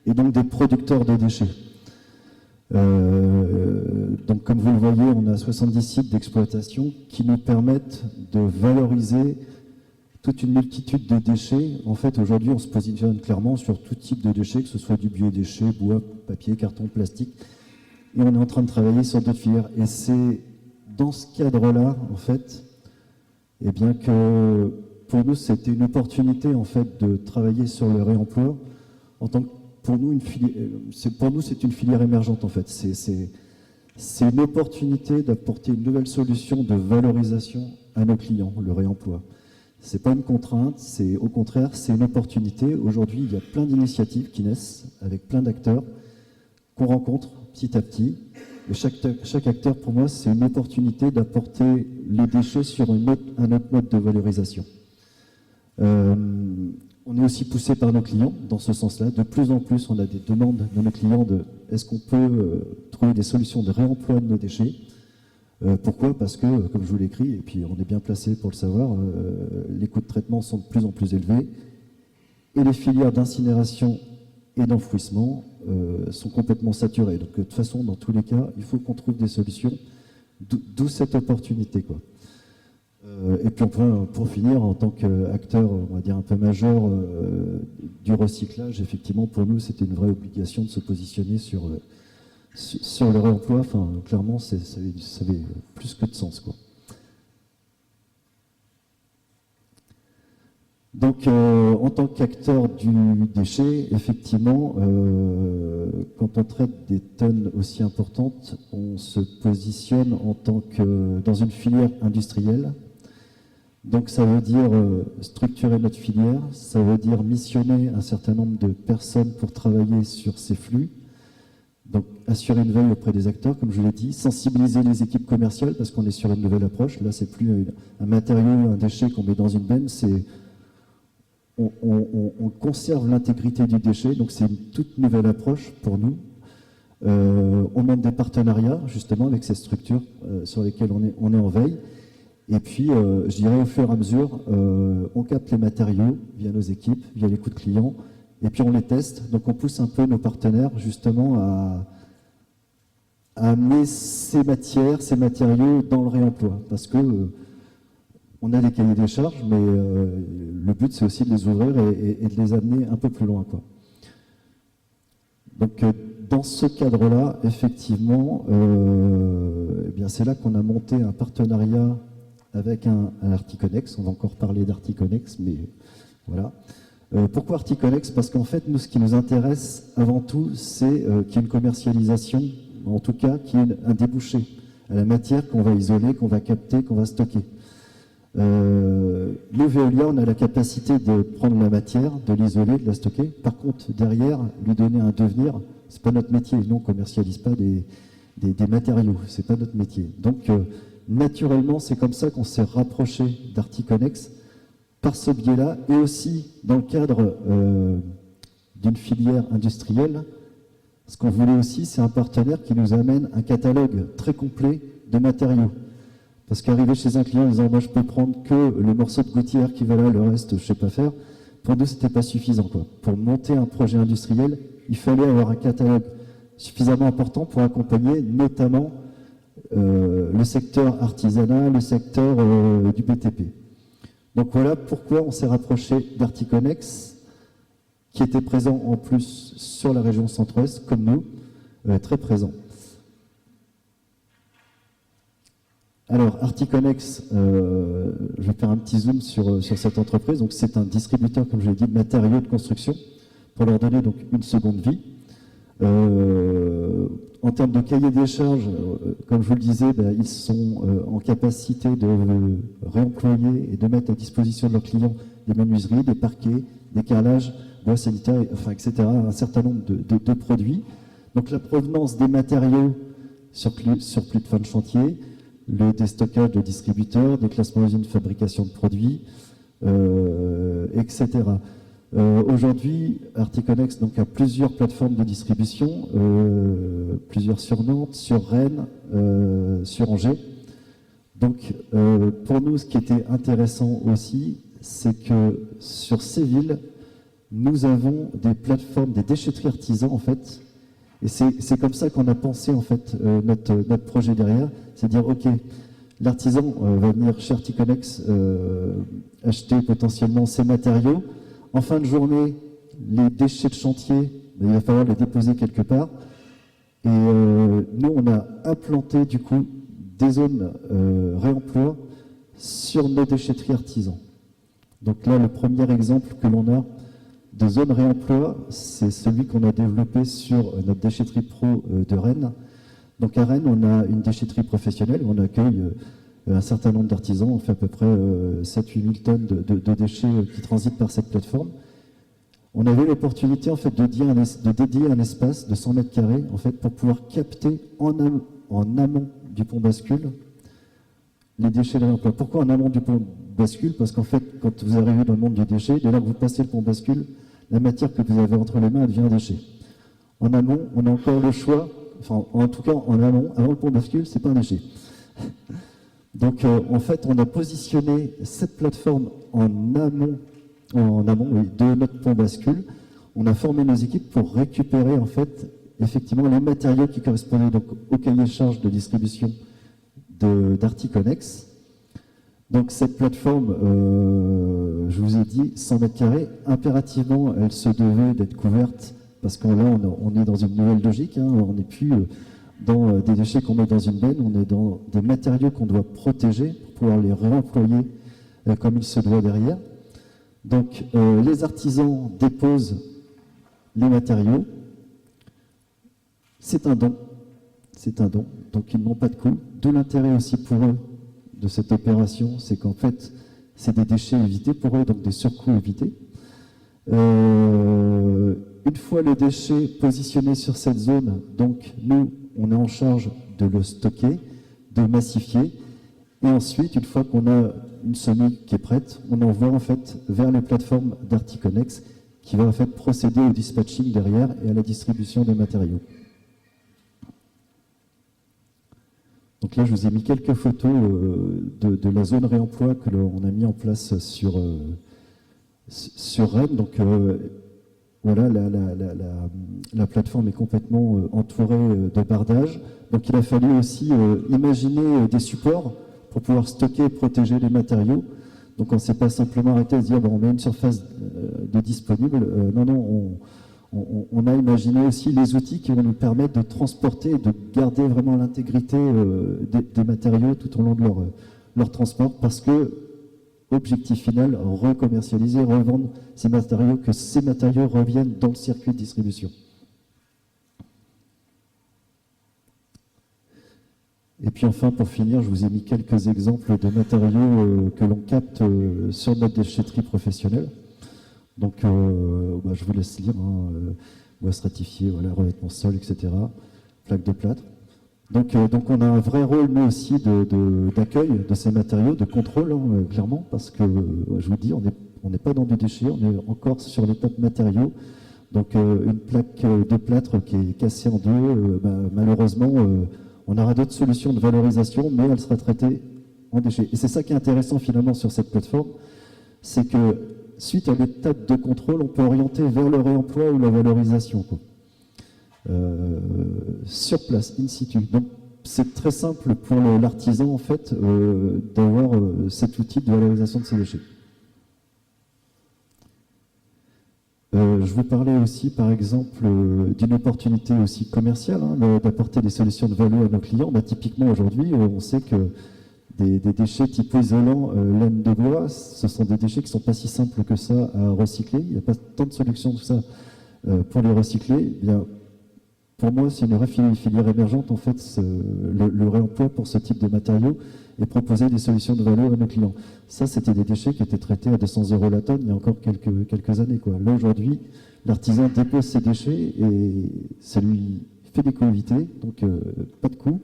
S4: et donc des producteurs de déchets. Donc comme vous le voyez, on a 70 sites d'exploitation qui nous permettent de valoriser toute une multitude de déchets. En fait, aujourd'hui, on se positionne clairement sur tout type de déchets, que ce soit du biodéchet, bois, papier, carton, plastique. Et on est en train de travailler sur d'autres filières. Et c'est dans ce cadre-là, en fait, eh bien que pour nous, c'était une opportunité en fait de travailler sur le réemploi. En tant que, pour nous, c'est une filière émergente en fait. C'est une opportunité d'apporter une nouvelle solution de valorisation à nos clients, le réemploi. C'est pas une contrainte, c'est au contraire, c'est une opportunité. Aujourd'hui, il y a plein d'initiatives qui naissent avec plein d'acteurs qu'on rencontre petit à petit. Et chaque acteur, pour moi, c'est une opportunité d'apporter les déchets sur un autre mode de valorisation. On est aussi poussé par nos clients dans ce sens-là. De plus en plus, on a des demandes de nos clients de est-ce qu'on peut trouver des solutions de réemploi de nos déchets. Pourquoi ? Parce que, comme je vous l'écris, et puis on est bien placé pour le savoir, les coûts de traitement sont de plus en plus élevés et les filières d'incinération et d'enfouissement sont complètement saturées. Donc de toute façon, dans tous les cas, il faut qu'on trouve des solutions, d'où cette opportunité, quoi. Et puis enfin, pour finir, en tant qu'acteur, on va dire un peu majeur du recyclage, effectivement, pour nous, c'était une vraie obligation de se positionner sur le réemploi. Enfin, clairement, ça avait plus que de sens, quoi. Donc, en tant qu'acteur du déchet, effectivement, quand on traite des tonnes aussi importantes, on se positionne en tant que dans une filière industrielle. Donc, ça veut dire structurer notre filière, ça veut dire missionner un certain nombre de personnes pour travailler sur ces flux. Donc, assurer une veille auprès des acteurs, comme je l'ai dit, sensibiliser les équipes commerciales, parce qu'on est sur une nouvelle approche. Là, c'est plus un matériau, un déchet qu'on met dans une benne, c'est on conserve l'intégrité du déchet, donc c'est une toute nouvelle approche pour nous. On monte des partenariats justement avec ces structures sur lesquelles on est en veille. Et puis, je dirais au fur et à mesure, on capte les matériaux via nos équipes, via les coûts de clients, et puis on les teste. Donc on pousse un peu nos partenaires justement à amener ces matières, ces matériaux dans le réemploi, parce que on on a des cahiers des charges, mais le but, c'est aussi de les ouvrir et de les amener un peu plus loin, quoi. Donc, dans ce cadre-là, effectivement, eh bien, c'est là qu'on a monté un partenariat avec un Articonex. On va encore parler d'Articonex, mais voilà. Pourquoi Articonex? Parce qu'en fait, nous, ce qui nous intéresse avant tout, c'est qu'il y ait une commercialisation, en tout cas, qu'il y ait un débouché à la matière qu'on va isoler, qu'on va capter, qu'on va stocker. Nous, Veolia, on a la capacité de prendre la matière, de l'isoler, de la stocker. Par contre, derrière, lui donner un devenir, c'est pas notre métier. Nous, on commercialise pas des matériaux, c'est pas notre métier. Donc, naturellement, c'est comme ça qu'on s'est rapproché d'Articonex, par ce biais-là, et aussi dans le cadre d'une filière industrielle. Ce qu'on voulait aussi, c'est un partenaire qui nous amène un catalogue très complet de matériaux. Parce qu'arriver chez un client en disant « moi je peux prendre que le morceau de gouttière qui va là, le reste je sais pas faire », pour nous c'était pas suffisant, quoi. Pour monter un projet industriel, il fallait avoir un catalogue suffisamment important pour accompagner notamment le secteur artisanal, le secteur du BTP. Donc voilà pourquoi on s'est rapproché d'Articonex, qui était présent en plus sur la région centre-ouest, comme nous, très présent. Alors, Articonex, je vais faire un petit zoom sur cette entreprise. Donc, c'est un distributeur, comme je l'ai dit, de matériaux de construction, pour leur donner donc une seconde vie. En termes de cahier des charges, comme je vous le disais, ils sont en capacité de réemployer et de mettre à disposition de leurs clients des menuiseries, des parquets, des carrelages, bois sanitaires, enfin, etc., un certain nombre de produits. Donc, la provenance des matériaux sur plus de fin de chantier, le déstockage de distributeurs, des classements usines de fabrication de produits, etc. Aujourd'hui, Articonex donc, a plusieurs plateformes de distribution, plusieurs sur Nantes, sur Rennes, sur Angers. Donc, pour nous, ce qui était intéressant aussi, c'est que sur ces villes, nous avons des plateformes, des déchetteries artisans, en fait. Et c'est comme ça qu'on a pensé, en fait, notre projet derrière. C'est dire, OK, l'artisan va venir chez Articonex acheter potentiellement ses matériaux. En fin de journée, les déchets de chantier, il va falloir les déposer quelque part. Et nous, on a implanté, du coup, des zones réemploi sur nos déchetteries artisans. Donc là, le premier exemple que l'on a de zone réemploi, c'est celui qu'on a développé sur notre déchetterie pro de Rennes. Donc à Rennes, on a une déchetterie professionnelle où on accueille un certain nombre d'artisans. On fait à peu près 7-8 000 tonnes de déchets qui transitent par cette plateforme. On avait l'opportunité en fait, de dédier un espace de 100 mètres carrés en fait, pour pouvoir capter en amont du pont bascule les déchets de réemploi. Pourquoi en amont du pont bascule? Parce qu'en fait, quand vous arrivez dans le monde du déchet, dès lors que vous passez le pont bascule, la matière que vous avez entre les mains devient un déchet. En amont, on a encore le choix. Enfin, en tout cas, en amont, avant le pont bascule, c'est pas un déchet. Donc, en fait, on a positionné cette plateforme en amont oui, de notre pont bascule. On a formé nos équipes pour récupérer, en fait, effectivement, les matériaux qui correspondaient donc au cahier de charge de distribution d'Articonex. Donc, cette plateforme, je vous ai dit, 100 mètres carrés, impérativement, elle se devait d'être couverte parce que là, on est dans une nouvelle logique, hein, on n'est plus dans des déchets qu'on met dans une benne, on est dans des matériaux qu'on doit protéger pour pouvoir les réemployer comme il se doit derrière. Donc, les artisans déposent les matériaux. C'est un don. C'est un don. Donc, ils n'ont pas de coût. D'où l'intérêt aussi pour eux de cette opération, c'est qu'en fait, c'est des déchets évités pour eux, donc des surcoûts évités. Une fois le déchet positionné sur cette zone, donc nous, on est en charge de le stocker, de le massifier, et ensuite, une fois qu'on a une semis qui est prête, on envoie en fait vers les plateformes d'Articonex qui va en fait procéder au dispatching derrière et à la distribution des matériaux. Donc là, je vous ai mis quelques photos de la zone réemploi que l'on a mis en place sur Rennes. Donc voilà, la plateforme est complètement entourée de bardage. Donc il a fallu aussi imaginer des supports pour pouvoir stocker et protéger les matériaux. Donc on ne s'est pas simplement arrêté à se dire bon, on met une surface de disponible. Non, on a imaginé aussi les outils qui vont nous permettre de transporter et de garder vraiment l'intégrité des matériaux tout au long de leur transport, parce que objectif final, recommercialiser, revendre ces matériaux, que ces matériaux reviennent dans le circuit de distribution. Et puis enfin, pour finir, je vous ai mis quelques exemples de matériaux que l'on capte sur notre déchetterie professionnelle. Donc, je vous laisse lire, bois stratifié, voilà, revêtement sol, etc., plaques de plâtre. Donc on a un vrai rôle, nous aussi, d'accueil de ces matériaux, de contrôle, clairement, parce que, je vous dis, on n'est pas dans du déchet, on est encore sur l'état de matériaux. Donc une plaque de plâtre qui est cassée en deux, malheureusement, on aura d'autres solutions de valorisation, mais elle sera traitée en déchets. Et c'est ça qui est intéressant finalement sur cette plateforme, c'est que suite à l'étape de contrôle, on peut orienter vers le réemploi ou la valorisation, quoi. Sur place, in situ. Donc c'est très simple pour l'artisan en fait d'avoir cet outil de valorisation de ses déchets. Je vous parlais aussi, par exemple, d'une opportunité aussi commerciale, d'apporter des solutions de valeur à nos clients. Typiquement, aujourd'hui, on sait que des déchets type isolant, laine de bois, ce sont des déchets qui ne sont pas si simples que ça à recycler. Il n'y a pas tant de solutions que ça pour les recycler. Eh bien, pour moi, c'est une filière émergente, en fait, le réemploi pour ce type de matériaux et proposer des solutions de valeur à nos clients. Ça, c'était des déchets qui étaient traités à 200 € la tonne il y a encore quelques années, quoi. Là, aujourd'hui, l'artisan dépose ses déchets et ça lui fait des coûts évités, donc pas de coûts.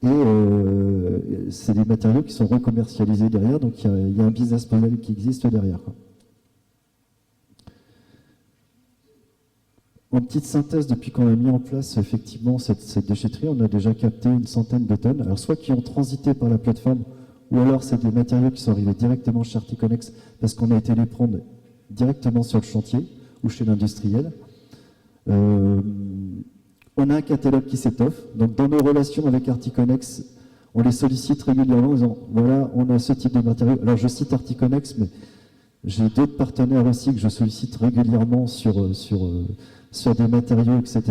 S4: Et c'est des matériaux qui sont recommercialisés derrière, donc il y a un business model qui existe derrière, quoi. En petite synthèse, depuis qu'on a mis en place effectivement cette déchetterie, on a déjà capté une centaine de tonnes. Alors soit qui ont transité par la plateforme, ou alors c'est des matériaux qui sont arrivés directement chez Articonex parce qu'on a été les prendre directement sur le chantier ou chez l'industriel. On a un catalogue qui s'étoffe. Donc dans nos relations avec Articonex, on les sollicite régulièrement en disant voilà, on a ce type de matériaux. Alors je cite Articonex, mais j'ai d'autres partenaires aussi que je sollicite régulièrement sur des matériaux, etc.,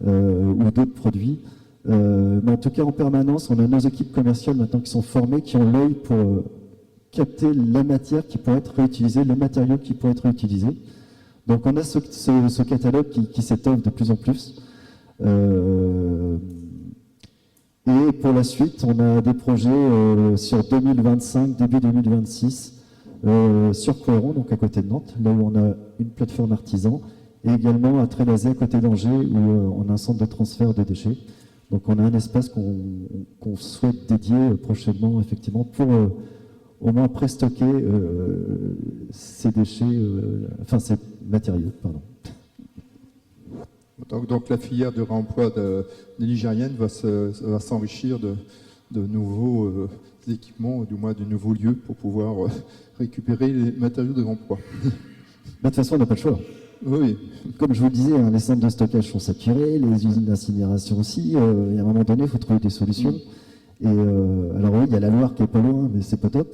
S4: ou d'autres produits. Mais en tout cas, en permanence, on a nos équipes commerciales maintenant qui sont formées, qui ont l'œil pour capter la matière qui pourrait être réutilisée, le matériau qui pourrait être réutilisé. Donc on a ce catalogue qui s'étoffe de plus en plus. Et pour la suite, on a des projets sur 2025, début 2026, sur Coëron, donc à côté de Nantes, là où on a une plateforme artisan, et également à Trélazé, à côté d'Angers, où on a un centre de transfert de déchets. Donc on a un espace qu'on souhaite dédier prochainement, effectivement, pour au moins pré-stocker ces déchets, ces matériaux, pardon.
S1: Donc la filière de réemploi nigérienne va s'enrichir de nouveaux équipements, du moins de nouveaux lieux pour pouvoir récupérer les matériaux de réemploi.
S4: De toute façon, on n'a pas le choix.
S1: Oui.
S4: Comme je vous le disais, les centres de stockage sont saturés, les usines d'incinération aussi. Il y a un moment donné, il faut trouver des solutions. Et alors oui, il y a la Loire qui est pas loin, mais c'est pas top.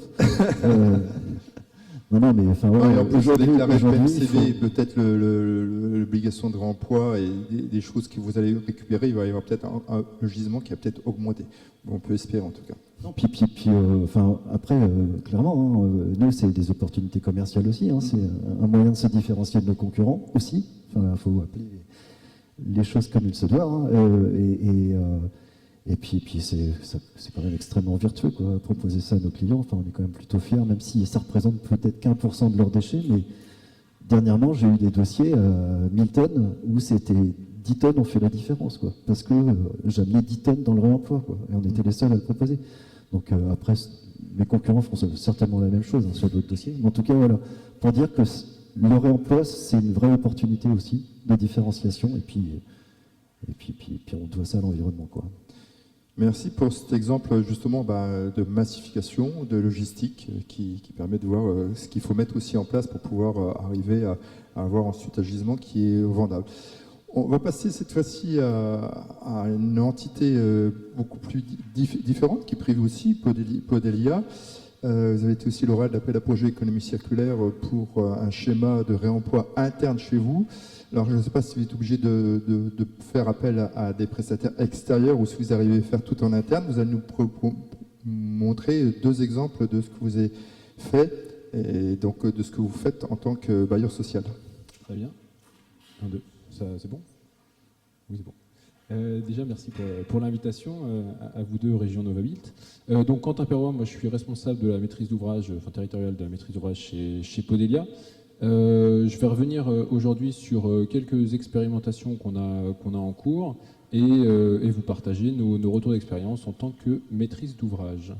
S4: Non, mais enfin,
S1: aujourd'hui, avec la PMCV, peut-être l'obligation de réemploi et des choses que vous allez récupérer, il va y avoir peut-être un gisement qui va peut-être augmenter. On peut espérer en tout cas.
S4: Non, puis après, clairement, nous, c'est des opportunités commerciales aussi. C'est un moyen de se différencier de nos concurrents aussi. Il faut appeler les choses comme il se doit. Et puis c'est quand même extrêmement vertueux, quoi, proposer ça à nos clients. On est quand même plutôt fiers, même si ça représente peut-être qu'1% de leurs déchets. Mais dernièrement, j'ai eu des dossiers à 1000 tonnes où c'était 10 tonnes ont fait la différence, quoi, parce que j'amenais 10 tonnes dans le réemploi, quoi, et on était les seuls à le proposer. Donc après, mes concurrents feront certainement la même chose sur d'autres dossiers. Mais en tout cas, voilà, pour dire que le réemploi, c'est une vraie opportunité aussi de différenciation. Et puis on doit ça à l'environnement, quoi.
S1: Merci pour cet exemple justement de massification, de logistique qui permet de voir ce qu'il faut mettre aussi en place pour pouvoir arriver à avoir ensuite un gisement qui est vendable. on va passer cette fois-ci à une entité beaucoup plus différente, qui est privée aussi, Podelia. Vous avez été aussi lauréat de l'appel à projet économie circulaire pour un schéma de réemploi interne chez vous. Alors, je ne sais pas si vous êtes obligé de faire appel à des prestataires extérieurs ou si vous arrivez à faire tout en interne. Vous allez nous montrer 2 exemples de ce que vous avez fait et donc de ce que vous faites en tant que bailleur social.
S2: Très bien. 1, 2. Ça, c'est bon? Oui, c'est bon. Déjà, merci pour l'invitation à vous deux, Région Novabuild. Donc, Quentin Perrois, moi je suis responsable de la maîtrise d'ouvrage, territoriale de la maîtrise d'ouvrage chez Podelia. Je vais revenir aujourd'hui sur quelques expérimentations qu'on a en cours et vous partager nos retours d'expérience en tant que maîtrise d'ouvrage.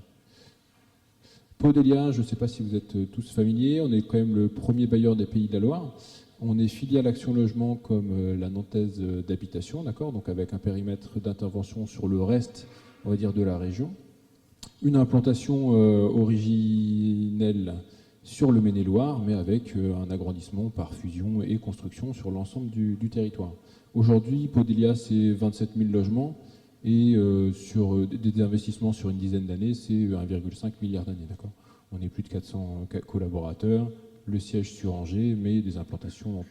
S2: Podelia, je ne sais pas si vous êtes tous familiers, on est quand même le premier bailleur des Pays de la Loire. On est filiale Action Logement comme la Nantaise d'habitation, d'accord, donc avec un périmètre d'intervention sur le reste, on va dire, de la région. Une implantation originelle sur le Maine-et-Loire, mais avec un agrandissement par fusion et construction sur l'ensemble du territoire. Aujourd'hui, Podelia, c'est 27 000 logements, et sur des investissements sur une dizaine d'années, c'est 1,5 milliard d'années, d'accord. On est plus de 400 collaborateurs, le siège sur Angers, mais des implantations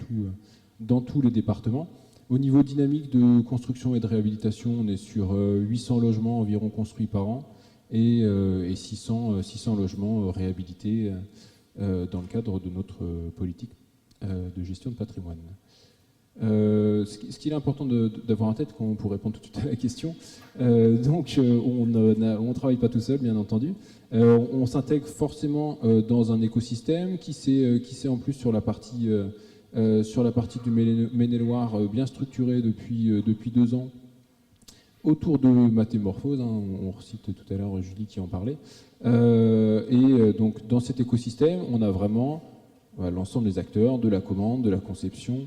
S2: dans tous les départements. Au niveau dynamique de construction et de réhabilitation, on est sur 800 logements environ construits par an et 600 logements réhabilités dans le cadre de notre politique de gestion de patrimoine. Ce qu'il est important d'avoir en tête pour répondre tout de suite à la question, on ne travaille pas tout seul, bien entendu. On s'intègre forcément dans un écosystème qui s'est en plus sur la partie du Maine-et-Loire bien structurée depuis 2 ans autour de Métamorphose, hein, on recite tout à l'heure Julie qui en parlait. Donc dans cet écosystème, on a vraiment l'ensemble des acteurs, de la commande, de la conception,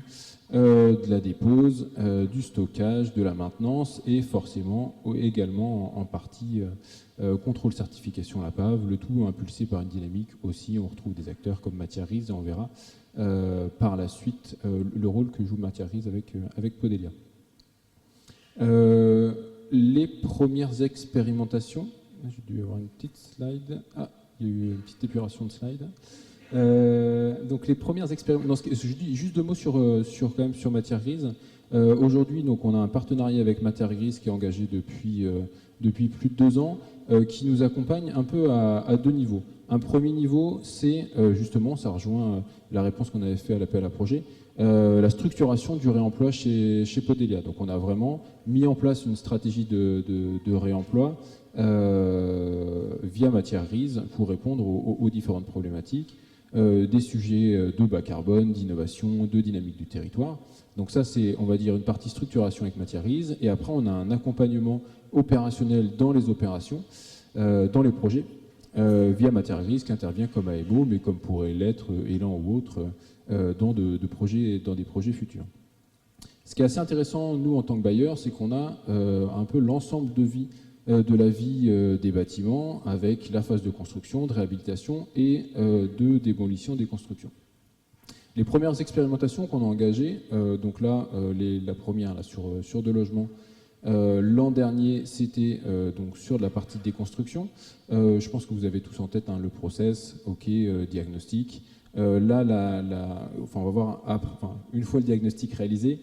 S2: de la dépose, du stockage, de la maintenance et forcément également en partie contrôle certification à la PAV, le tout impulsé par une dynamique aussi. On retrouve des acteurs comme Matière Rise et on verra par la suite le rôle que joue Matière Rise avec Podelia. Les premières expérimentations, j'ai dû avoir une petite slide, il y a eu une petite épuration de slide. Donc les premières expérimentations, je dis juste 2 mots sur Matière Grise. Aujourd'hui, donc on a un partenariat avec Matière Grise qui est engagé depuis plus de 2 ans, qui nous accompagne un peu à 2 niveaux. Un premier niveau, c'est justement, ça rejoint la réponse qu'on avait fait à l'appel à projet, la structuration du réemploi chez Podelia. Donc on a vraiment mis en place une stratégie de réemploi via Matière Grise pour répondre aux différentes problématiques, des sujets de bas carbone, d'innovation, de dynamique du territoire. Donc ça, c'est, on va dire, une partie structuration avec Matière Grise. Et après, on a un accompagnement opérationnel dans les opérations, dans les projets, via Matière Grise qui intervient comme AMO, mais comme pourrait l'être Élan ou autre, dans des projets futurs. Ce qui est assez intéressant, nous, en tant que bailleurs, c'est qu'on a un peu l'ensemble de la vie des bâtiments avec la phase de construction, de réhabilitation et de démolition des constructions. Les premières expérimentations qu'on a engagées, donc là, la première là, sur 2 logements, l'an dernier, c'était donc sur de la partie déconstruction. Je pense que vous avez tous en tête le process, diagnostic. Là, on va voir, une fois le diagnostic réalisé,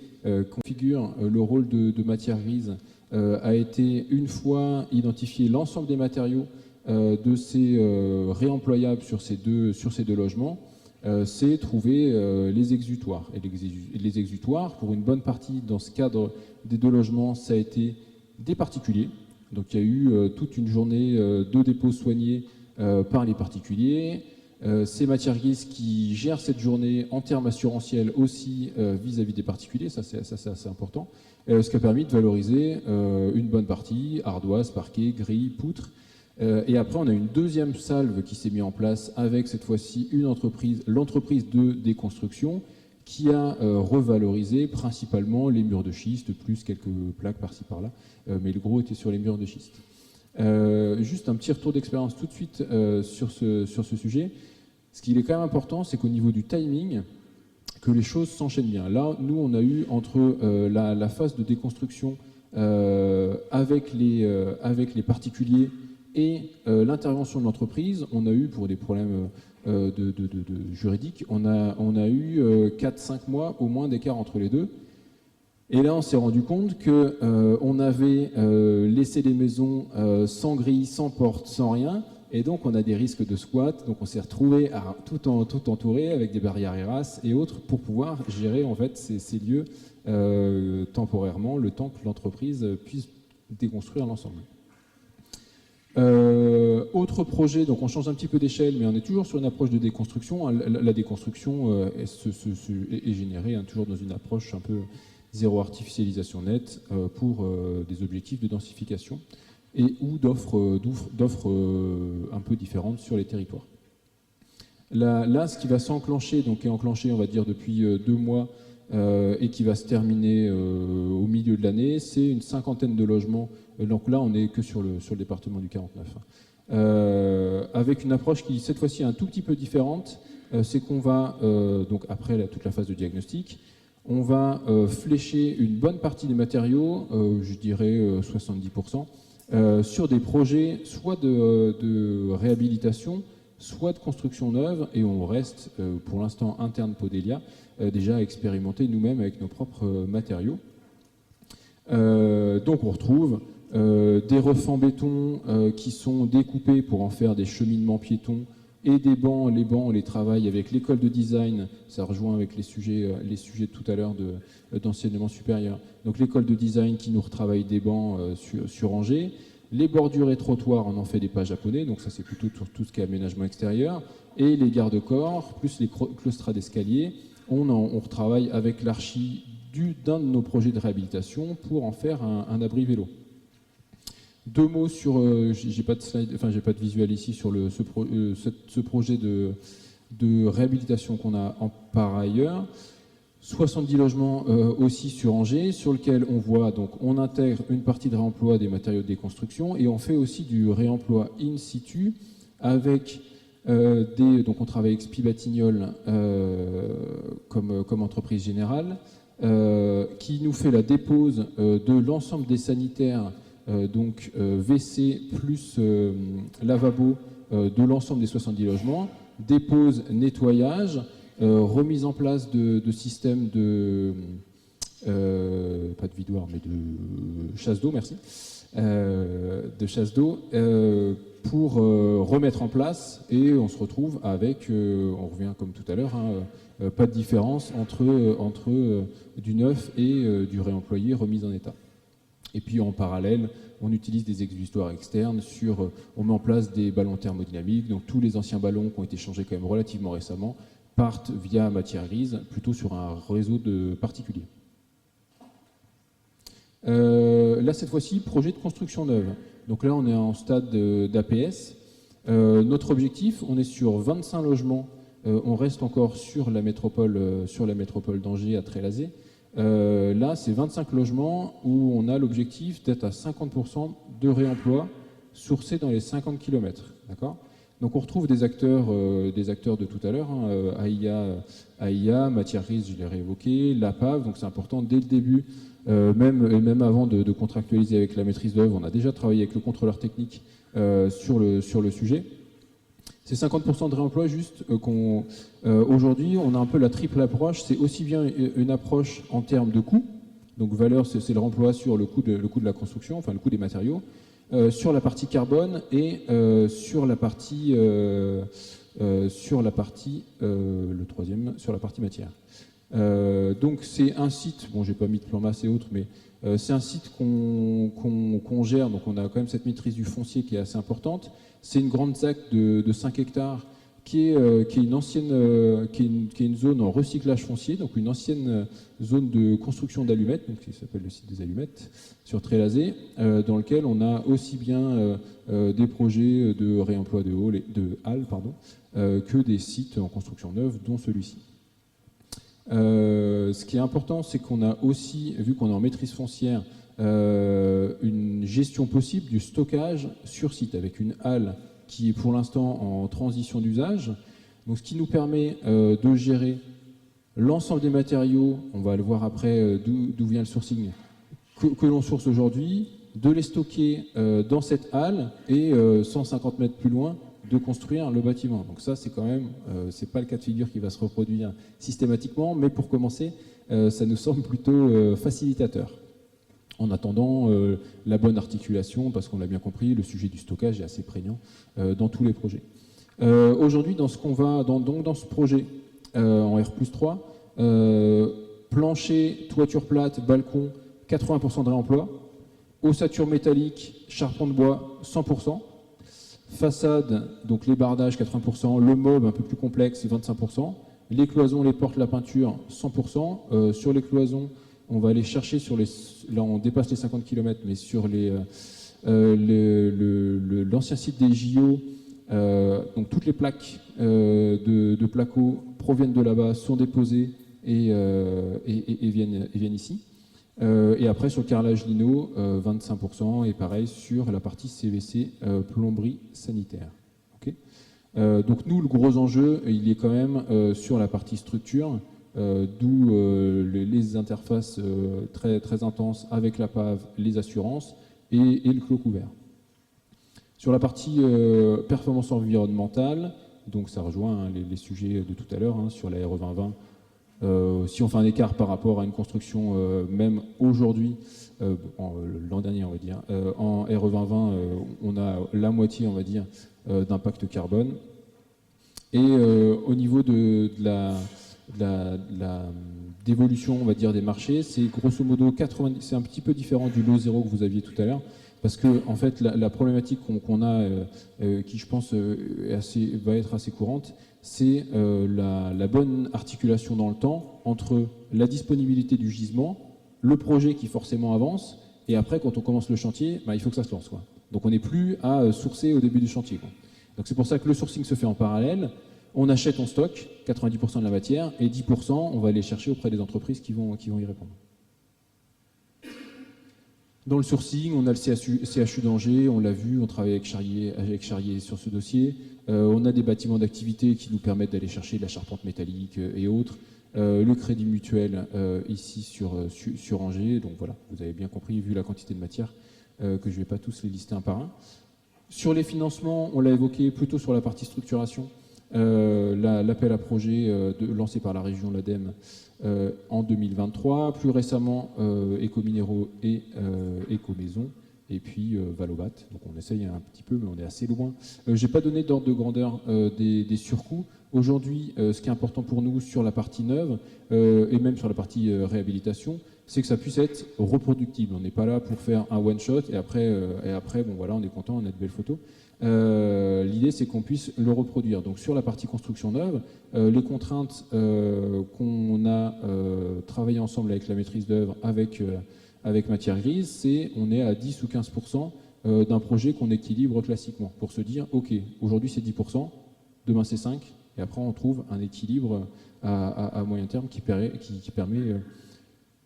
S2: configure le rôle de Matière Grise a été, une fois identifié l'ensemble des matériaux de ces réemployables sur ces deux logements, c'est trouver les exutoires. Et les exutoires, pour une bonne partie, dans ce cadre des 2 logements, ça a été des particuliers. Donc il y a eu toute une journée de dépôt soigné par les particuliers. C'est Matière Grise qui gère cette journée en termes assurantiels aussi vis-à-vis des particuliers, ça c'est assez important, ce qui a permis de valoriser une bonne partie, ardoise, parquet, grille, poutre. Et après on a une deuxième salve qui s'est mise en place avec cette fois-ci l'entreprise de déconstruction qui a revalorisé principalement les murs de schiste, plus quelques plaques par-ci par-là, mais le gros était sur les murs de schiste. Juste un petit retour d'expérience tout de suite sur ce sujet. Ce qui est quand même important, c'est qu'au niveau du timing, que les choses s'enchaînent bien. Là, nous, on a eu entre la phase de déconstruction avec les particuliers et l'intervention de l'entreprise, on a eu, pour des problèmes juridiques, on a eu 4-5 mois au moins d'écart entre les deux. Et là, on s'est rendu compte qu'on avait laissé les maisons sans grille, sans porte, sans rien. Et donc, on a des risques de squat. Donc, on s'est retrouvé à tout entouré avec des barrières ERAS et autres pour pouvoir gérer en fait ces lieux temporairement, le temps que l'entreprise puisse déconstruire l'ensemble. Autre projet, donc on change un petit peu d'échelle, mais on est toujours sur une approche de déconstruction. La déconstruction est générée toujours dans une approche un peu zéro artificialisation nette pour des objectifs de densification et ou d'offres un peu différentes sur les territoires. Là, ce qui va s'enclencher, donc est enclenché, on va dire, depuis 2 mois et qui va se terminer au milieu de l'année, c'est une 50aine de logements. Donc là, on n'est que sur le département du 49. Avec une approche qui, cette fois-ci, est un tout petit peu différente. C'est qu'on va, donc après toute la phase de diagnostic, on va flécher une bonne partie des matériaux, je dirais 70%, sur des projets soit de réhabilitation, soit de construction neuve, et on reste pour l'instant interne Podelia, déjà expérimenté nous-mêmes avec nos propres matériaux. Donc on retrouve des refends béton qui sont découpés pour en faire des cheminements piétons et des bancs. Les bancs, on les travaille avec l'école de design, ça rejoint avec les sujets de tout à l'heure d'enseignement supérieur. Donc l'école de design qui nous retravaille des bancs sur Angers. Les bordures et trottoirs, on en fait des pas japonais, donc ça c'est plutôt tout ce qui est aménagement extérieur. Et les garde-corps, plus les claustrats d'escalier, on retravaille avec l'archi d'un de nos projets de réhabilitation pour en faire un abri vélo. 2 mots sur, j'ai pas de slide, enfin j'ai pas de visuel ici sur ce projet de réhabilitation qu'on a par ailleurs. 70 logements aussi sur Angers, sur lequel on voit, donc on intègre une partie de réemploi des matériaux de déconstruction et on fait aussi du réemploi in situ avec donc on travaille avec SPI Batignolles comme entreprise générale qui nous fait la dépose de l'ensemble des sanitaires, donc WC plus lavabo de l'ensemble des 70 logements, dépose, nettoyage, remise en place de systèmes de pas de vidoir mais de chasse d'eau, merci, de chasse d'eau pour remettre en place, et on se retrouve avec, on revient comme tout à l'heure, pas de différence entre du neuf et du réemployé remis en état. Et puis en parallèle, on utilise des exutoires externes on met en place des ballons thermodynamiques, donc tous les anciens ballons qui ont été changés quand même relativement récemment partent via matière grise, plutôt sur un réseau de particuliers. Là, cette fois-ci, projet de construction neuve. Donc là, on est en stade d'APS. Notre objectif, on est sur 25 logements. On reste encore sur la métropole d'Angers à Trélazé. Là, c'est 25 logements où on a l'objectif d'être à 50% de réemploi sourcés dans les 50 km. D'accord ? Donc on retrouve des acteurs de tout à l'heure, AIA, Matière Grise, je l'ai réévoqué, l'APAV, donc c'est important dès le début, même avant de contractualiser avec la maîtrise d'œuvre, on a déjà travaillé avec le contrôleur technique sur le sujet. C'est 50% de réemploi, juste aujourd'hui, on a un peu la triple approche, c'est aussi bien une approche en termes de coût, donc valeur, c'est le remploi sur le coût de la construction, enfin le coût des matériaux, sur la partie carbone et sur la partie matière. Donc c'est un site, bon j'ai pas mis de plan masse et autres, mais c'est un site qu'on gère, donc on a quand même cette maîtrise du foncier qui est assez importante. C'est une grande ZAC de 5 hectares qui est une zone en recyclage foncier, donc une ancienne zone de construction d'allumettes, donc qui s'appelle le site des allumettes, sur Trélazé, dans lequel on a aussi bien des projets de réemploi de halles, que des sites en construction neuve, dont celui-ci. Ce qui est important, c'est qu'on a aussi, vu qu'on est en maîtrise foncière, une gestion possible du stockage sur site, avec une halle qui est pour l'instant en transition d'usage, donc ce qui nous permet de gérer L'ensemble des matériaux, on va le voir après d'où vient le sourcing, que l'on source aujourd'hui, de les stocker dans cette halle et 150 mètres plus loin, de construire le bâtiment. Donc ça, c'est quand même, c'est pas le cas de figure qui va se reproduire systématiquement, mais pour commencer, ça nous semble plutôt facilitateur. En attendant la bonne articulation, parce qu'on l'a bien compris, le sujet du stockage est assez prégnant dans tous les projets. Aujourd'hui, dans ce qu'on va, dans ce projet en R+3, plancher, toiture plate, balcon, 80% de réemploi, ossature métallique, charpente de bois, 100%. Façade, donc les bardages 80%, le mob un peu plus complexe 25%, les cloisons, les portes, la peinture 100%. Sur les cloisons, on va aller chercher sur les, là on dépasse les 50 km, mais sur les l'ancien site des JO, donc toutes les plaques de placo proviennent de là-bas, sont déposées et viennent ici. Et après sur le carrelage lino, 25%, et pareil sur la partie CVC, plomberie sanitaire. Okay, donc nous, le gros enjeu, il est quand même sur la partie structure, d'où les interfaces très, très intenses avec la PAV, les assurances et le clos couvert. Sur la partie performance environnementale, donc ça rejoint les sujets de tout à l'heure, sur la RE 2020. Si on fait un écart par rapport à une construction, même aujourd'hui, l'an dernier on va dire, en RE 2020, on a la moitié, on va dire, d'impact carbone. Et au niveau de d'évolution, on va dire, des marchés, c'est grosso modo 90, c'est un petit peu différent du lot zéro que vous aviez tout à l'heure, parce que en fait la problématique qu'on a, qui je pense va être assez courante, c'est la bonne articulation dans le temps entre la disponibilité du gisement, le projet qui forcément avance, et après quand on commence le chantier, il faut que ça se lance, quoi. Donc on n'est plus à sourcer au début du chantier, quoi. Donc c'est pour ça que le sourcing se fait en parallèle. On achète, on stocke 90% de la matière, et 10% on va aller chercher auprès des entreprises qui vont y répondre. Dans le sourcing, on a le CHU d'Angers, on l'a vu, on travaille avec Charrier sur ce dossier. On a des bâtiments d'activité qui nous permettent d'aller chercher de la charpente métallique et autres. Le crédit mutuel ici sur Angers. Donc voilà, vous avez bien compris, vu la quantité de matière, que je ne vais pas tous les lister un par un. Sur les financements, on l'a évoqué plutôt sur la partie structuration. L'appel à projet lancé par la région, l'ADEME, en 2023, plus récemment Écominéraux et Écomaison, et puis Valobat. Donc on essaye un petit peu, mais on est assez loin. Je n'ai pas donné d'ordre de grandeur des surcoûts. Aujourd'hui, ce qui est important pour nous sur la partie neuve, et même sur la partie réhabilitation, c'est que ça puisse être reproductible. On n'est pas là pour faire un one-shot, et après bon, voilà, on est content, on a de belles photos. L'idée, c'est qu'on puisse le reproduire. Donc sur la partie construction neuve, les contraintes qu'on a travaillé ensemble avec la maîtrise d'œuvre, avec Matière Grise, c'est on est à 10 ou 15% d'un projet qu'on équilibre classiquement, pour se dire, ok, aujourd'hui c'est 10%, demain c'est 5%, et après on trouve un équilibre à moyen terme qui permet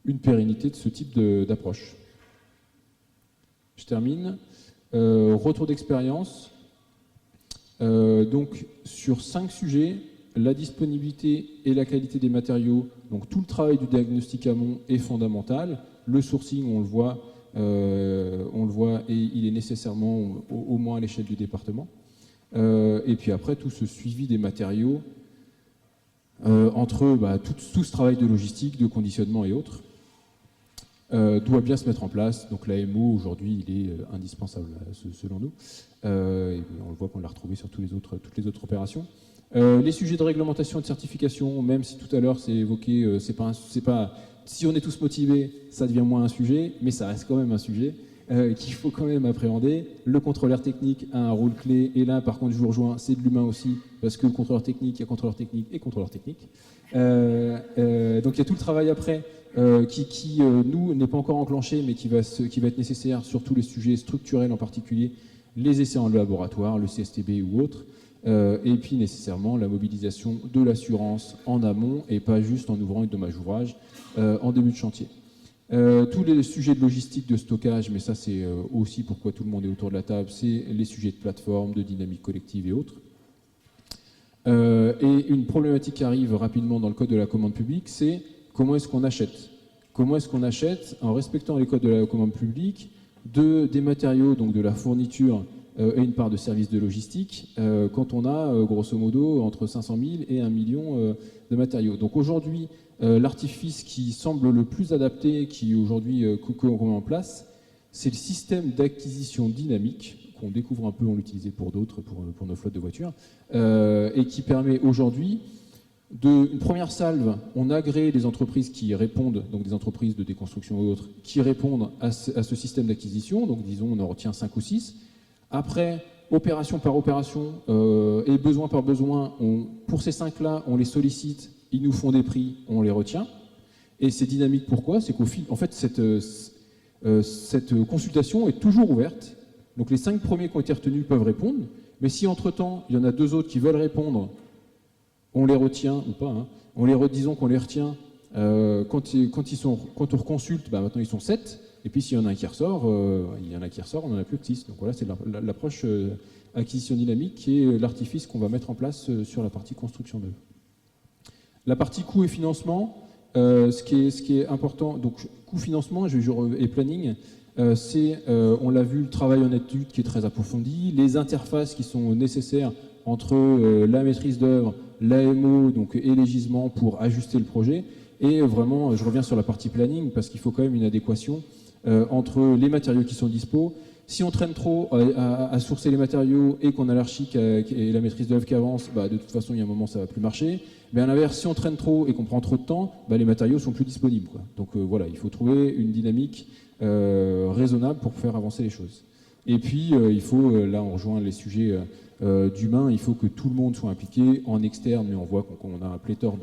S2: une pérennité de ce type d'approche. Je termine. Retour d'expérience. Donc sur 5 sujets, la disponibilité et la qualité des matériaux, donc tout le travail du diagnostic amont est fondamental. Le sourcing, on le voit et il est nécessairement au moins à l'échelle du département. Et puis après, tout ce suivi des matériaux entre tout ce travail de logistique, de conditionnement et autres. Doit bien se mettre en place. Donc l'AMO, aujourd'hui, il est indispensable selon nous. Et on le voit qu'on l'a retrouvé sur toutes les autres opérations. Les sujets de réglementation et de certification, même si tout à l'heure c'est évoqué, si on est tous motivés, ça devient moins un sujet, mais ça reste quand même un sujet qu'il faut quand même appréhender. Le contrôleur technique a un rôle clé, et là par contre je vous rejoins, c'est de l'humain aussi, parce que le contrôleur technique, il y a contrôleur technique et contrôleur technique. Donc il y a tout le travail après qui nous, n'est pas encore enclenché, mais qui va être nécessaire sur tous les sujets structurels, en particulier les essais en laboratoire, le CSTB ou autre, et puis nécessairement la mobilisation de l'assurance en amont, et pas juste en ouvrant une dommage ouvrage en début de chantier. Tous les sujets de logistique, de stockage, mais ça c'est aussi pourquoi tout le monde est autour de la table, c'est les sujets de plateforme, de dynamique collective et autres. Et une problématique qui arrive rapidement dans le code de la commande publique, c'est comment est-ce qu'on achète ? Comment est-ce qu'on achète, en respectant les codes de la commande publique, des matériaux, donc de la fourniture et une part de services de logistique, quand on a grosso modo entre 500 000 et 1 million de matériaux. Donc aujourd'hui, l'artifice qui semble le plus adapté, qui aujourd'hui qu'on met en place, c'est le système d'acquisition dynamique, qu'on découvre un peu, on l'utilisait pour d'autres, pour nos flottes de voitures, et qui permet aujourd'hui, une première salve, on agrée les entreprises qui répondent, donc des entreprises de déconstruction ou autres, qui répondent à ce système d'acquisition, donc disons on en retient 5 ou 6. Après, opération par opération et besoin par besoin, pour ces 5-là, on les sollicite, ils nous font des prix, on les retient. Et c'est dynamique pourquoi ? C'est qu'au fil, en fait, cette consultation est toujours ouverte. Donc les 5 premiers qui ont été retenus peuvent répondre, mais si entre-temps, il y en a 2 autres qui veulent répondre, on les retient ou pas, hein, disons qu'on les retient, quand on reconsulte, maintenant ils sont 7, et puis s'il y en a un qui ressort, on n'en a plus que 6. Donc voilà, c'est l'approche acquisition dynamique qui est l'artifice qu'on va mettre en place sur la partie construction neuve. La partie coût et financement, ce qui est important, donc coût financement et planning, on l'a vu, le travail en étude qui est très approfondi, les interfaces qui sont nécessaires entre la maîtrise d'œuvre, l'AMO et les gisements pour ajuster le projet. Et vraiment, je reviens sur la partie planning parce qu'il faut quand même une adéquation entre les matériaux qui sont dispo. Si on traîne trop à sourcer les matériaux et qu'on a l'archi et la maîtrise d'œuvre qui avance, de toute façon, il y a un moment, ça ne va plus marcher. Mais à l'inverse, si on traîne trop et qu'on prend trop de temps, les matériaux sont plus disponibles, quoi. Donc voilà, il faut trouver une dynamique raisonnable pour faire avancer les choses. Et puis, il faut, là on rejoint les sujets d'humain, il faut que tout le monde soit impliqué en externe, mais on voit qu'on a un pléthore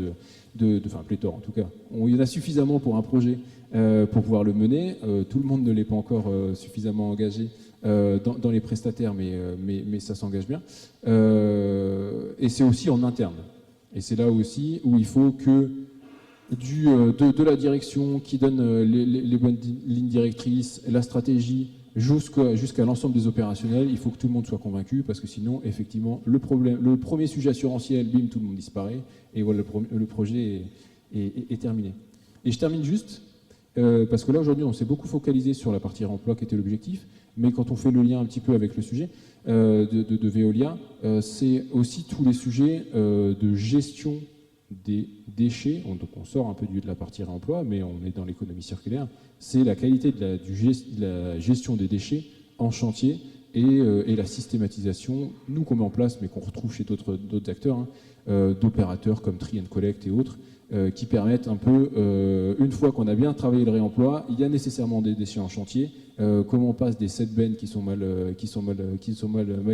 S2: enfin pléthore en tout cas, il y en a suffisamment pour un projet pour pouvoir le mener. Tout le monde ne l'est pas encore suffisamment engagé dans les prestataires, mais ça s'engage bien. Et c'est aussi en interne. Et c'est là aussi où il faut que de la direction qui donne les bonnes lignes directrices, la stratégie, jusqu'à l'ensemble des opérationnels, il faut que tout le monde soit convaincu, parce que sinon, effectivement, le premier sujet assurantiel, bim, tout le monde disparaît, et voilà, le projet est terminé. Et je termine juste, parce que là, aujourd'hui, on s'est beaucoup focalisé sur la partie réemploi qui était l'objectif, mais quand on fait le lien un petit peu avec le sujet de Veolia, c'est aussi tous les sujets de gestion des déchets. Donc on sort un peu de la partie réemploi, mais on est dans l'économie circulaire. C'est la qualité de la gestion des déchets en chantier et la systématisation, nous qu'on met en place, mais qu'on retrouve chez d'autres acteurs, d'opérateurs comme Tree and Collect et autres, qui permettent un peu, une fois qu'on a bien travaillé le réemploi, il y a nécessairement des déchets en chantier, comment on passe des 7 bennes qui sont mal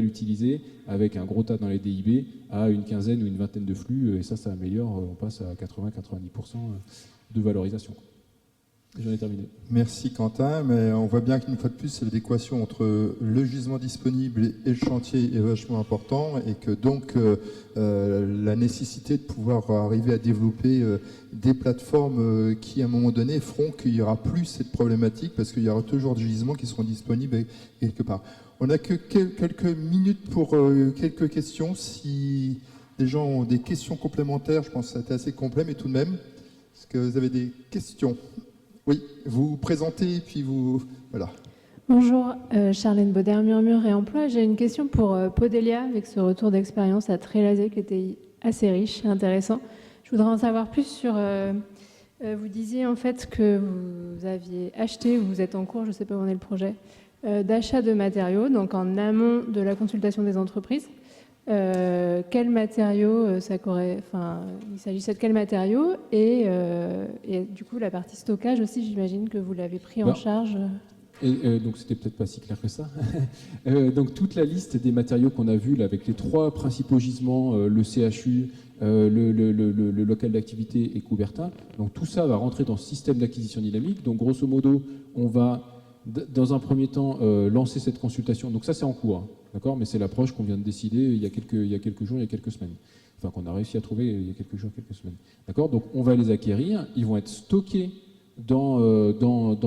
S2: utilisés, avec un gros tas dans les DIB, à une quinzaine ou une vingtaine de flux, et ça améliore, on passe à 80-90% de valorisation. J'en ai terminé.
S1: Merci Quentin, mais on voit bien qu'une fois de plus, l'équation entre le gisement disponible et le chantier est vachement important, et que donc la nécessité de pouvoir arriver à développer des plateformes qui à un moment donné feront qu'il n'y aura plus cette problématique, parce qu'il y aura toujours des gisements qui seront disponibles quelque part. On n'a que quelques minutes pour quelques questions. Si des gens ont des questions complémentaires, je pense que ça a été assez complet, mais tout de même, est-ce que vous avez des questions ? Oui, vous vous présentez et puis vous... Voilà.
S5: Bonjour, Charlène Bauder, Murmure Réemploi. J'ai une question pour Podelia, avec ce retour d'expérience à Trélazé qui était assez riche et intéressant. Je voudrais en savoir plus sur... vous disiez en fait que vous aviez acheté, ou vous êtes en cours, je ne sais pas où en est le projet, d'achat de matériaux, donc en amont de la consultation des entreprises. Quels matériaux il s'agissait de quels matériaux et du coup la partie stockage aussi, j'imagine que vous l'avez pris en charge.
S2: Donc c'était peut-être pas si clair que ça. Donc toute la liste des matériaux qu'on a vus là, avec les 3 principaux gisements, le CHU, le local d'activité et Coubertin. Donc tout ça va rentrer dans ce système d'acquisition dynamique. Donc grosso modo, on va dans un premier temps lancer cette consultation. Donc ça c'est en cours. D'accord, mais c'est l'approche qu'on vient de décider il y a quelques jours, il y a quelques semaines. Enfin, qu'on a réussi à trouver il y a quelques jours, quelques semaines. D'accord, donc on va les acquérir, ils vont être stockés dans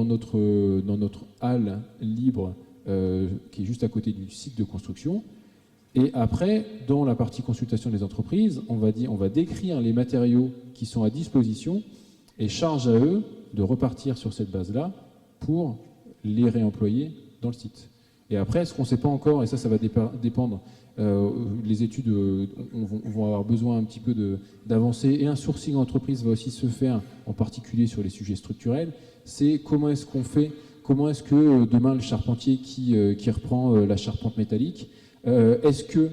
S2: notre halle libre qui est juste à côté du site de construction. Et après, dans la partie consultation des entreprises, on va décrire les matériaux qui sont à disposition et charge à eux de repartir sur cette base-là pour les réemployer dans le site. Et après, ce qu'on ne sait pas encore, et ça va dépendre, les études vont avoir besoin un petit peu d'avancer, et un sourcing entreprise va aussi se faire, en particulier sur les sujets structurels, c'est comment est-ce que demain le charpentier qui reprend la charpente métallique, est-ce que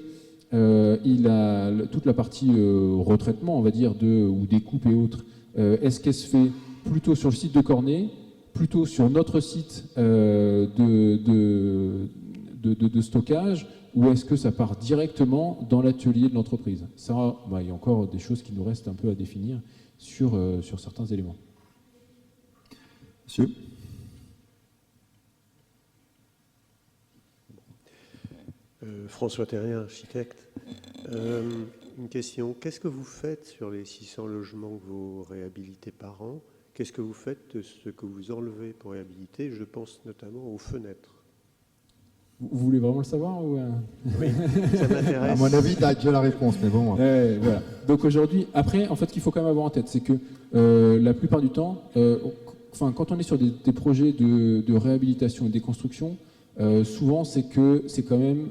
S2: il a toute la partie retraitement, on va dire, ou découpe et autres, est-ce qu'elle se fait plutôt sur le site de Cornet, plutôt sur notre site de stockage, ou est-ce que ça part directement dans l'atelier de l'entreprise? Ça, il y a encore des choses qui nous restent un peu à définir sur certains éléments.
S1: Monsieur?
S6: François Terrien, architecte. Une question. Qu'est-ce que vous faites sur les 600 logements que vous réhabilitez par an? Qu'est-ce que vous faites de ce que vous enlevez pour réhabiliter? Je pense notamment aux fenêtres.
S2: Vous voulez vraiment le savoir ou
S6: Oui, ça m'intéresse.
S1: À mon avis, tu as déjà la réponse, mais bon.
S2: Voilà. Donc aujourd'hui, après, en fait, ce qu'il faut quand même avoir en tête, c'est que la plupart du temps, quand on est sur des projets de réhabilitation et de déconstruction, souvent c'est que c'est quand même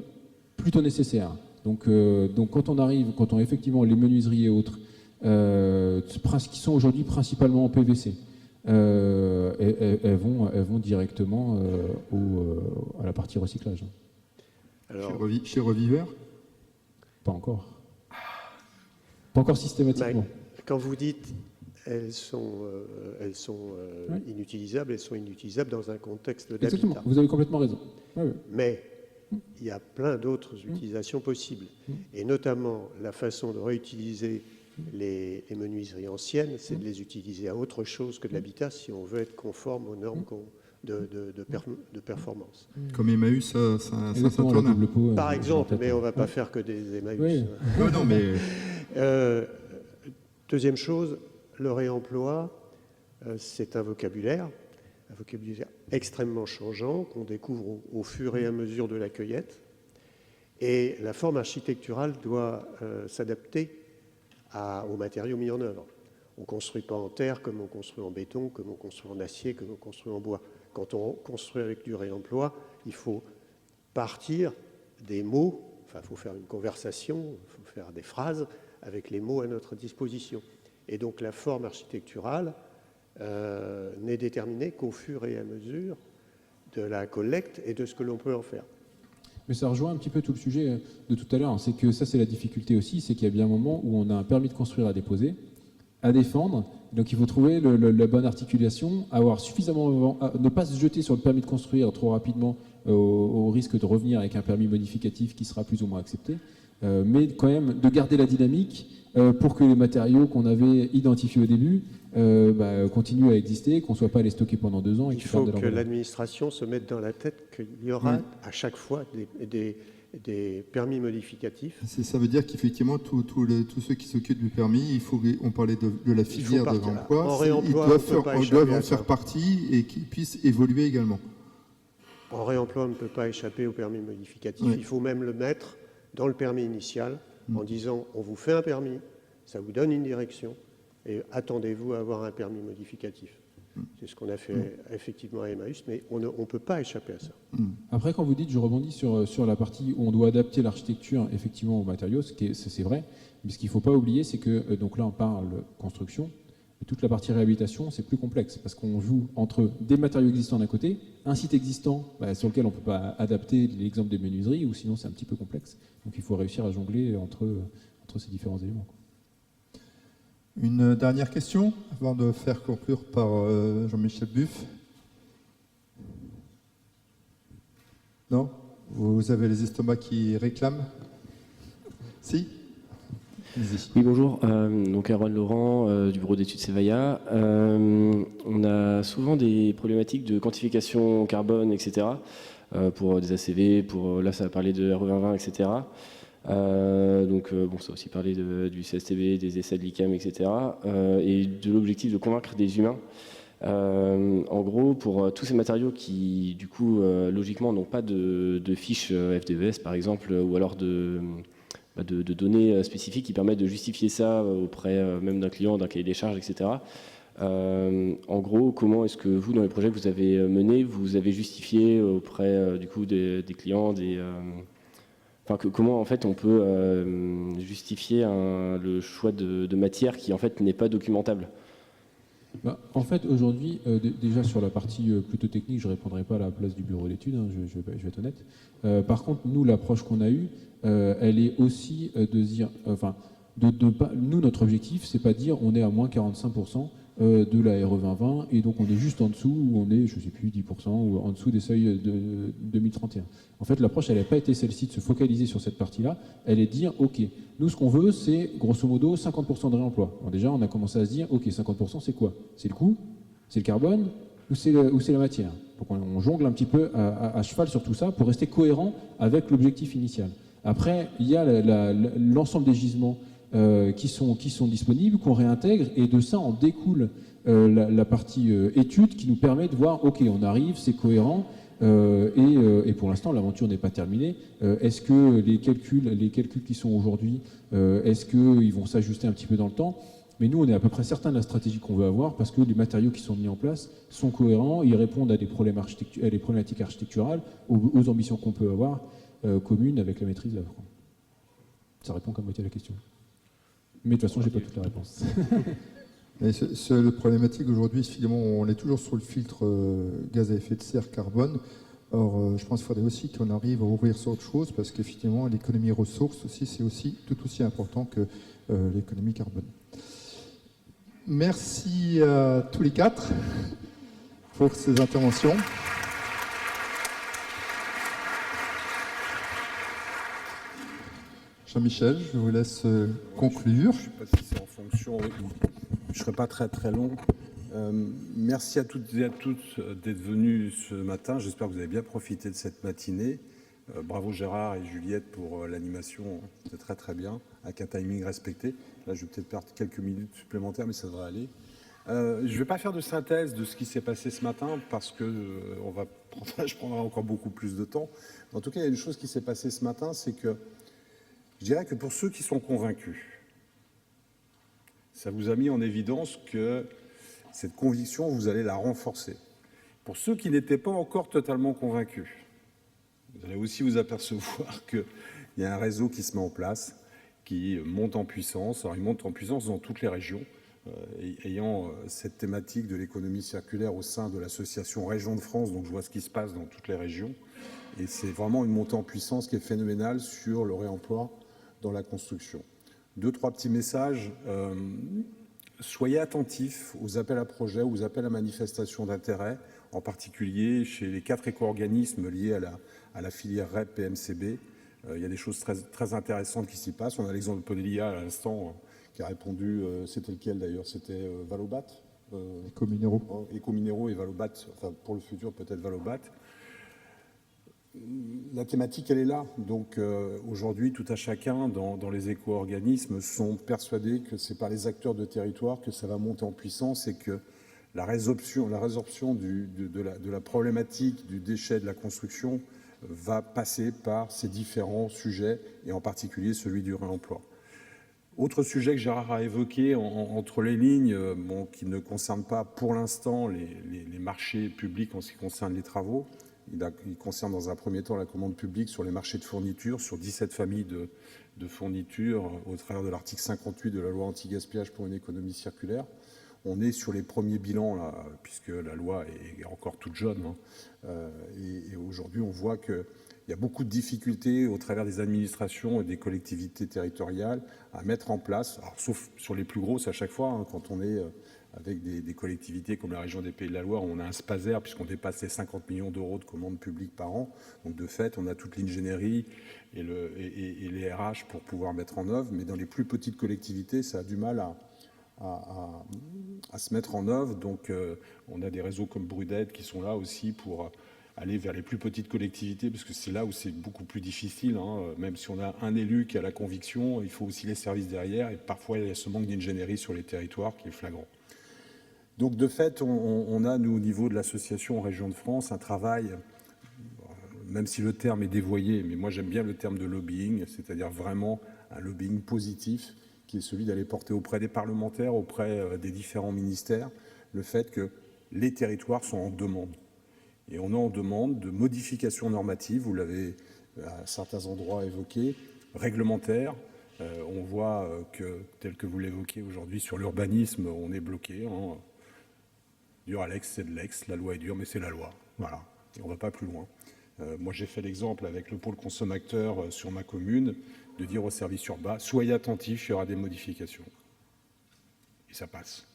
S2: plutôt nécessaire. Donc quand on a effectivement les menuiseries et autres, qui sont aujourd'hui principalement en PVC, elles vont directement à la partie recyclage.
S6: Alors,
S1: Chez Reviveur?
S2: Pas encore. Pas encore systématiquement.
S6: quand vous dites elles sont inutilisables, elles sont inutilisables dans un contexte d'habitat.
S2: Exactement, vous avez complètement raison. Ouais.
S6: Mais il y a plein d'autres utilisations possibles. Et notamment, la façon de réutiliser les menuiseries anciennes, c'est de les utiliser à autre chose que de l'habitat si on veut être conforme aux normes de performance.
S1: Comme Emmaüs, ça
S2: Exactement,
S1: tourne.
S2: la double pot,
S6: Par exemple, mais on ne va pas
S2: Ouais.
S6: faire que des Emmaüs.
S2: Oui.
S1: Non, mais
S6: Deuxième chose, le réemploi, c'est un vocabulaire extrêmement changeant qu'on découvre au fur et à mesure de la cueillette. Et la forme architecturale doit s'adapter aux matériaux mis en œuvre. On ne construit pas en terre comme on construit en béton, comme on construit en acier, comme on construit en bois. Quand on construit avec du réemploi, il faut partir des mots, il faut faire une conversation, il faut faire des phrases avec les mots à notre disposition. Et donc la forme architecturale n'est déterminée qu'au fur et à mesure de la collecte et de ce que l'on peut en faire.
S2: Mais ça rejoint un petit peu tout le sujet de tout à l'heure. C'est que ça, c'est la difficulté aussi, c'est qu'il y a bien un moment où on a un permis de construire à déposer, à défendre. Donc il faut trouver la bonne articulation, avoir suffisamment, ne pas se jeter sur le permis de construire trop rapidement au risque de revenir avec un permis modificatif qui sera plus ou moins accepté, mais quand même de garder la dynamique pour que les matériaux qu'on avait identifiés au début continuent à exister, qu'on ne soit pas à les stocker pendant 2 ans. Et
S6: Il faut que l'administration se mette dans la tête qu'il y aura à chaque fois des permis modificatifs.
S1: ça veut dire qu'effectivement, tous ceux qui s'occupent du permis, on parlait de la filière de l'emploi,
S6: en réemploi,
S1: ils doivent en faire partie et qu'ils puissent évoluer également.
S6: En réemploi, on ne peut pas échapper au permis modificatif.
S1: Oui.
S6: Il faut même le mettre dans le permis initial en disant on vous fait un permis, ça vous donne une direction et attendez-vous à avoir un permis modificatif. C'est ce qu'on a fait effectivement à Emmaüs, mais on ne peut pas échapper à ça.
S2: Après, quand vous dites, je rebondis sur la partie où on doit adapter l'architecture effectivement aux matériaux, c'est vrai, mais ce qu'il ne faut pas oublier, c'est que, donc là on parle construction, et toute la partie réhabilitation, c'est plus complexe, parce qu'on joue entre des matériaux existants d'un côté, un site existant sur lequel on ne peut pas adapter l'exemple des menuiseries, ou sinon c'est un petit peu complexe. Donc il faut réussir à jongler entre ces différents éléments.
S1: Une dernière question, avant de faire conclure par Jean-Michel Buff. Non? Vous avez les estomacs qui réclament? Si? Allez-y.
S7: Oui, bonjour. Donc Erwan Laurent, du bureau d'études Cevaya. On a souvent des problématiques de quantification carbone, etc. Pour des ACV, là ça va parler de RE2020, etc. Ça a aussi parlé du CSTB, des essais de l'ICAM, etc. Et de l'objectif de convaincre des humains En gros, pour tous ces matériaux qui, du coup, logiquement, n'ont pas de fiche FDVS, par exemple, ou alors de données spécifiques qui permettent de justifier ça auprès même d'un client, d'un cahier des charges, etc. En gros, comment est-ce que vous, dans les projets que vous avez menés, vous avez justifié auprès du coup des clients, comment en fait on peut justifier le choix de matière qui en fait n'est pas documentable?
S2: En fait, aujourd'hui, déjà sur la partie plutôt technique, je ne répondrai pas à la place du bureau d'études, hein, je vais être honnête. Par contre, nous, l'approche qu'on a eue, elle est aussi de dire, nous, notre objectif, c'est pas de dire on est à moins 45% de la RE 2020 et donc on est juste en dessous ou on est, je ne sais plus, 10% ou en dessous des seuils de 2031. En fait, l'approche, elle n'a pas été celle-ci de se focaliser sur cette partie-là, elle est de dire, ok, nous, ce qu'on veut, c'est grosso modo 50% de réemploi. Alors déjà, on a commencé à se dire, ok, 50%, c'est quoi? C'est le coût? C'est le carbone? Ou c'est la matière? Donc on jongle un petit peu à cheval sur tout ça pour rester cohérent avec l'objectif initial. Après, il y a l'ensemble des gisements qui sont disponibles, qu'on réintègre, et de ça en découle la partie étude qui nous permet de voir, ok, on arrive, c'est cohérent, et pour l'instant l'aventure n'est pas terminée. Est-ce que les calculs qui sont aujourd'hui, est-ce qu'ils vont s'ajuster un petit peu dans le temps? Mais nous, on est à peu près certain de la stratégie qu'on veut avoir parce que les matériaux qui sont mis en place sont cohérents, ils répondent à des problématiques architecturales, aux ambitions qu'on peut avoir communes avec la maîtrise d'œuvre. Ça répond comme moitié à la question. Mais de toute façon, je n'ai pas toute la réponse.
S1: Le problématique aujourd'hui, finalement, on est toujours sur le filtre gaz à effet de serre carbone. Or, je pense qu'il faudrait aussi qu'on arrive à ouvrir sur autre chose parce qu'effectivement, l'économie ressources aussi, c'est aussi tout aussi important que l'économie carbone. Merci à tous les quatre pour ces interventions. Jean-Michel, je vous laisse conclure.
S8: Je ne sais pas si c'est en fonction, je ne serai pas très très long. Merci à toutes et à tous d'être venus ce matin. J'espère que vous avez bien profité de cette matinée. Bravo Gérard et Juliette pour l'animation, c'était très très bien, avec un timing respecté. Là, je vais peut-être perdre quelques minutes supplémentaires, mais ça devrait aller. Je ne vais pas faire de synthèse de ce qui s'est passé ce matin, parce que je prendrai encore beaucoup plus de temps. En tout cas, il y a une chose qui s'est passée ce matin, c'est que je dirais que pour ceux qui sont convaincus, ça vous a mis en évidence que cette conviction, vous allez la renforcer. Pour ceux qui n'étaient pas encore totalement convaincus, vous allez aussi vous apercevoir qu'il y a un réseau qui se met en place, qui monte en puissance. Alors, il monte en puissance dans toutes les régions, ayant cette thématique de l'économie circulaire au sein de l'association Régions de France, donc je vois ce qui se passe dans toutes les régions. Et c'est vraiment une montée en puissance qui est phénoménale sur le réemploi dans la construction. 2-3 petits messages. Soyez attentifs aux appels à projets, aux appels à manifestation d'intérêt, en particulier chez les 4 éco-organismes liés à la filière REP et MCB. Il y a des choses très, très intéressantes qui s'y passent. On a l'exemple de Podelia à l'instant qui a répondu, c'était lequel d'ailleurs? C'était Valobat,
S1: Ecominero.
S8: Ecominero et Valobat, enfin pour le futur peut-être Valobat. La thématique, elle est là. Donc aujourd'hui, tout à chacun dans les éco-organismes sont persuadés que c'est par les acteurs de territoire que ça va monter en puissance et que la résorption de la problématique du déchet de la construction va passer par ces différents sujets et en particulier celui du réemploi. Autre sujet que Gérard a évoqué entre les lignes, qui ne concerne pas pour l'instant les marchés publics en ce qui concerne les travaux. Il concerne dans un premier temps la commande publique sur les marchés de fournitures, sur 17 familles de fournitures au travers de l'article 58 de la loi anti-gaspillage pour une économie circulaire. On est sur les premiers bilans, là, puisque la loi est encore toute jeune. Et aujourd'hui, on voit qu'il y a beaucoup de difficultés au travers des administrations et des collectivités territoriales à mettre en place, alors, sauf sur les plus grosses à chaque fois, quand on est avec des collectivités comme la région des Pays de la Loire, où on a un SPASER, puisqu'on dépasse les 50 millions d'euros de commandes publiques par an. Donc de fait, on a toute l'ingénierie et les RH pour pouvoir mettre en œuvre. Mais dans les plus petites collectivités, ça a du mal à se mettre en œuvre. Donc on a des réseaux comme Brudette qui sont là aussi pour aller vers les plus petites collectivités, parce que c'est là où c'est beaucoup plus difficile. Même si on a un élu qui a la conviction, il faut aussi les services derrière. Et parfois, il y a ce manque d'ingénierie sur les territoires qui est flagrant. Donc de fait, on a, nous, au niveau de l'association Région de France, un travail, même si le terme est dévoyé, mais moi j'aime bien le terme de lobbying, c'est-à-dire vraiment un lobbying positif, qui est celui d'aller porter auprès des parlementaires, auprès des différents ministères, le fait que les territoires sont en demande. Et on est en demande de modifications normatives, vous l'avez à certains endroits évoqué, réglementaires. On voit que, tel que vous l'évoquez aujourd'hui sur l'urbanisme, on est bloqué. Hein. Dur à l'ex, c'est de l'ex, la loi est dure, mais c'est la loi. Voilà, et on ne va pas plus loin. Moi, j'ai fait l'exemple avec le pôle consommateur sur ma commune, de dire aux services urbains, soyez attentifs, il y aura des modifications. Et ça passe.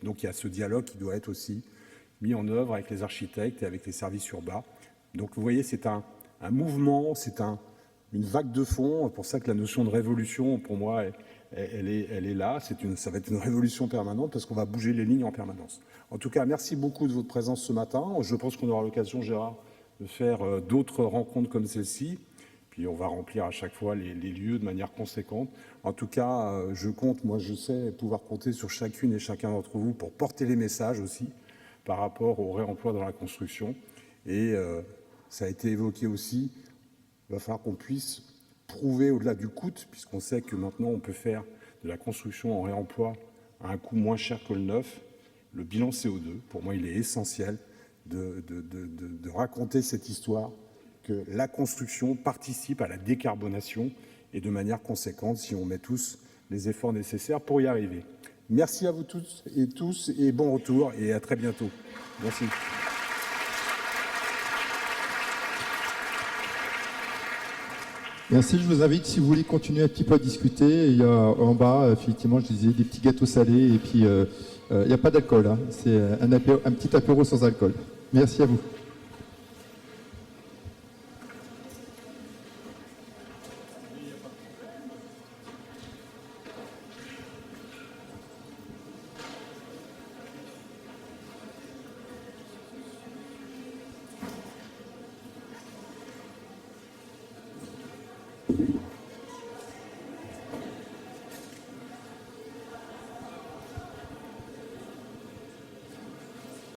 S8: Donc il y a ce dialogue qui doit être aussi mis en œuvre avec les architectes et avec les services urbains. Donc vous voyez, c'est un mouvement, c'est une vague de fond. C'est pour ça que la notion de révolution, pour moi, elle est là. Ça va être une révolution permanente parce qu'on va bouger les lignes en permanence. En tout cas, merci beaucoup de votre présence ce matin. Je pense qu'on aura l'occasion, Gérard, de faire d'autres rencontres comme celle-ci. Puis on va remplir à chaque fois les lieux de manière conséquente. En tout cas, je compte, moi je sais pouvoir compter sur chacune et chacun d'entre vous pour porter les messages aussi par rapport au réemploi dans la construction. Et ça a été évoqué aussi, il va falloir qu'on puisse prouver au-delà du coût, puisqu'on sait que maintenant on peut faire de la construction en réemploi à un coût moins cher que le neuf. Le bilan CO2, pour moi, il est essentiel de raconter cette histoire, que la construction participe à la décarbonation et de manière conséquente si on met tous les efforts nécessaires pour y arriver. Merci à vous toutes et tous et bon retour et à très bientôt. Merci.
S1: Merci, je vous invite, si vous voulez continuer un petit peu à discuter, il y a en bas, effectivement, je disais, des petits gâteaux salés et puis il n'y a pas d'alcool, hein. C'est un petit apéro sans alcool. Merci à vous.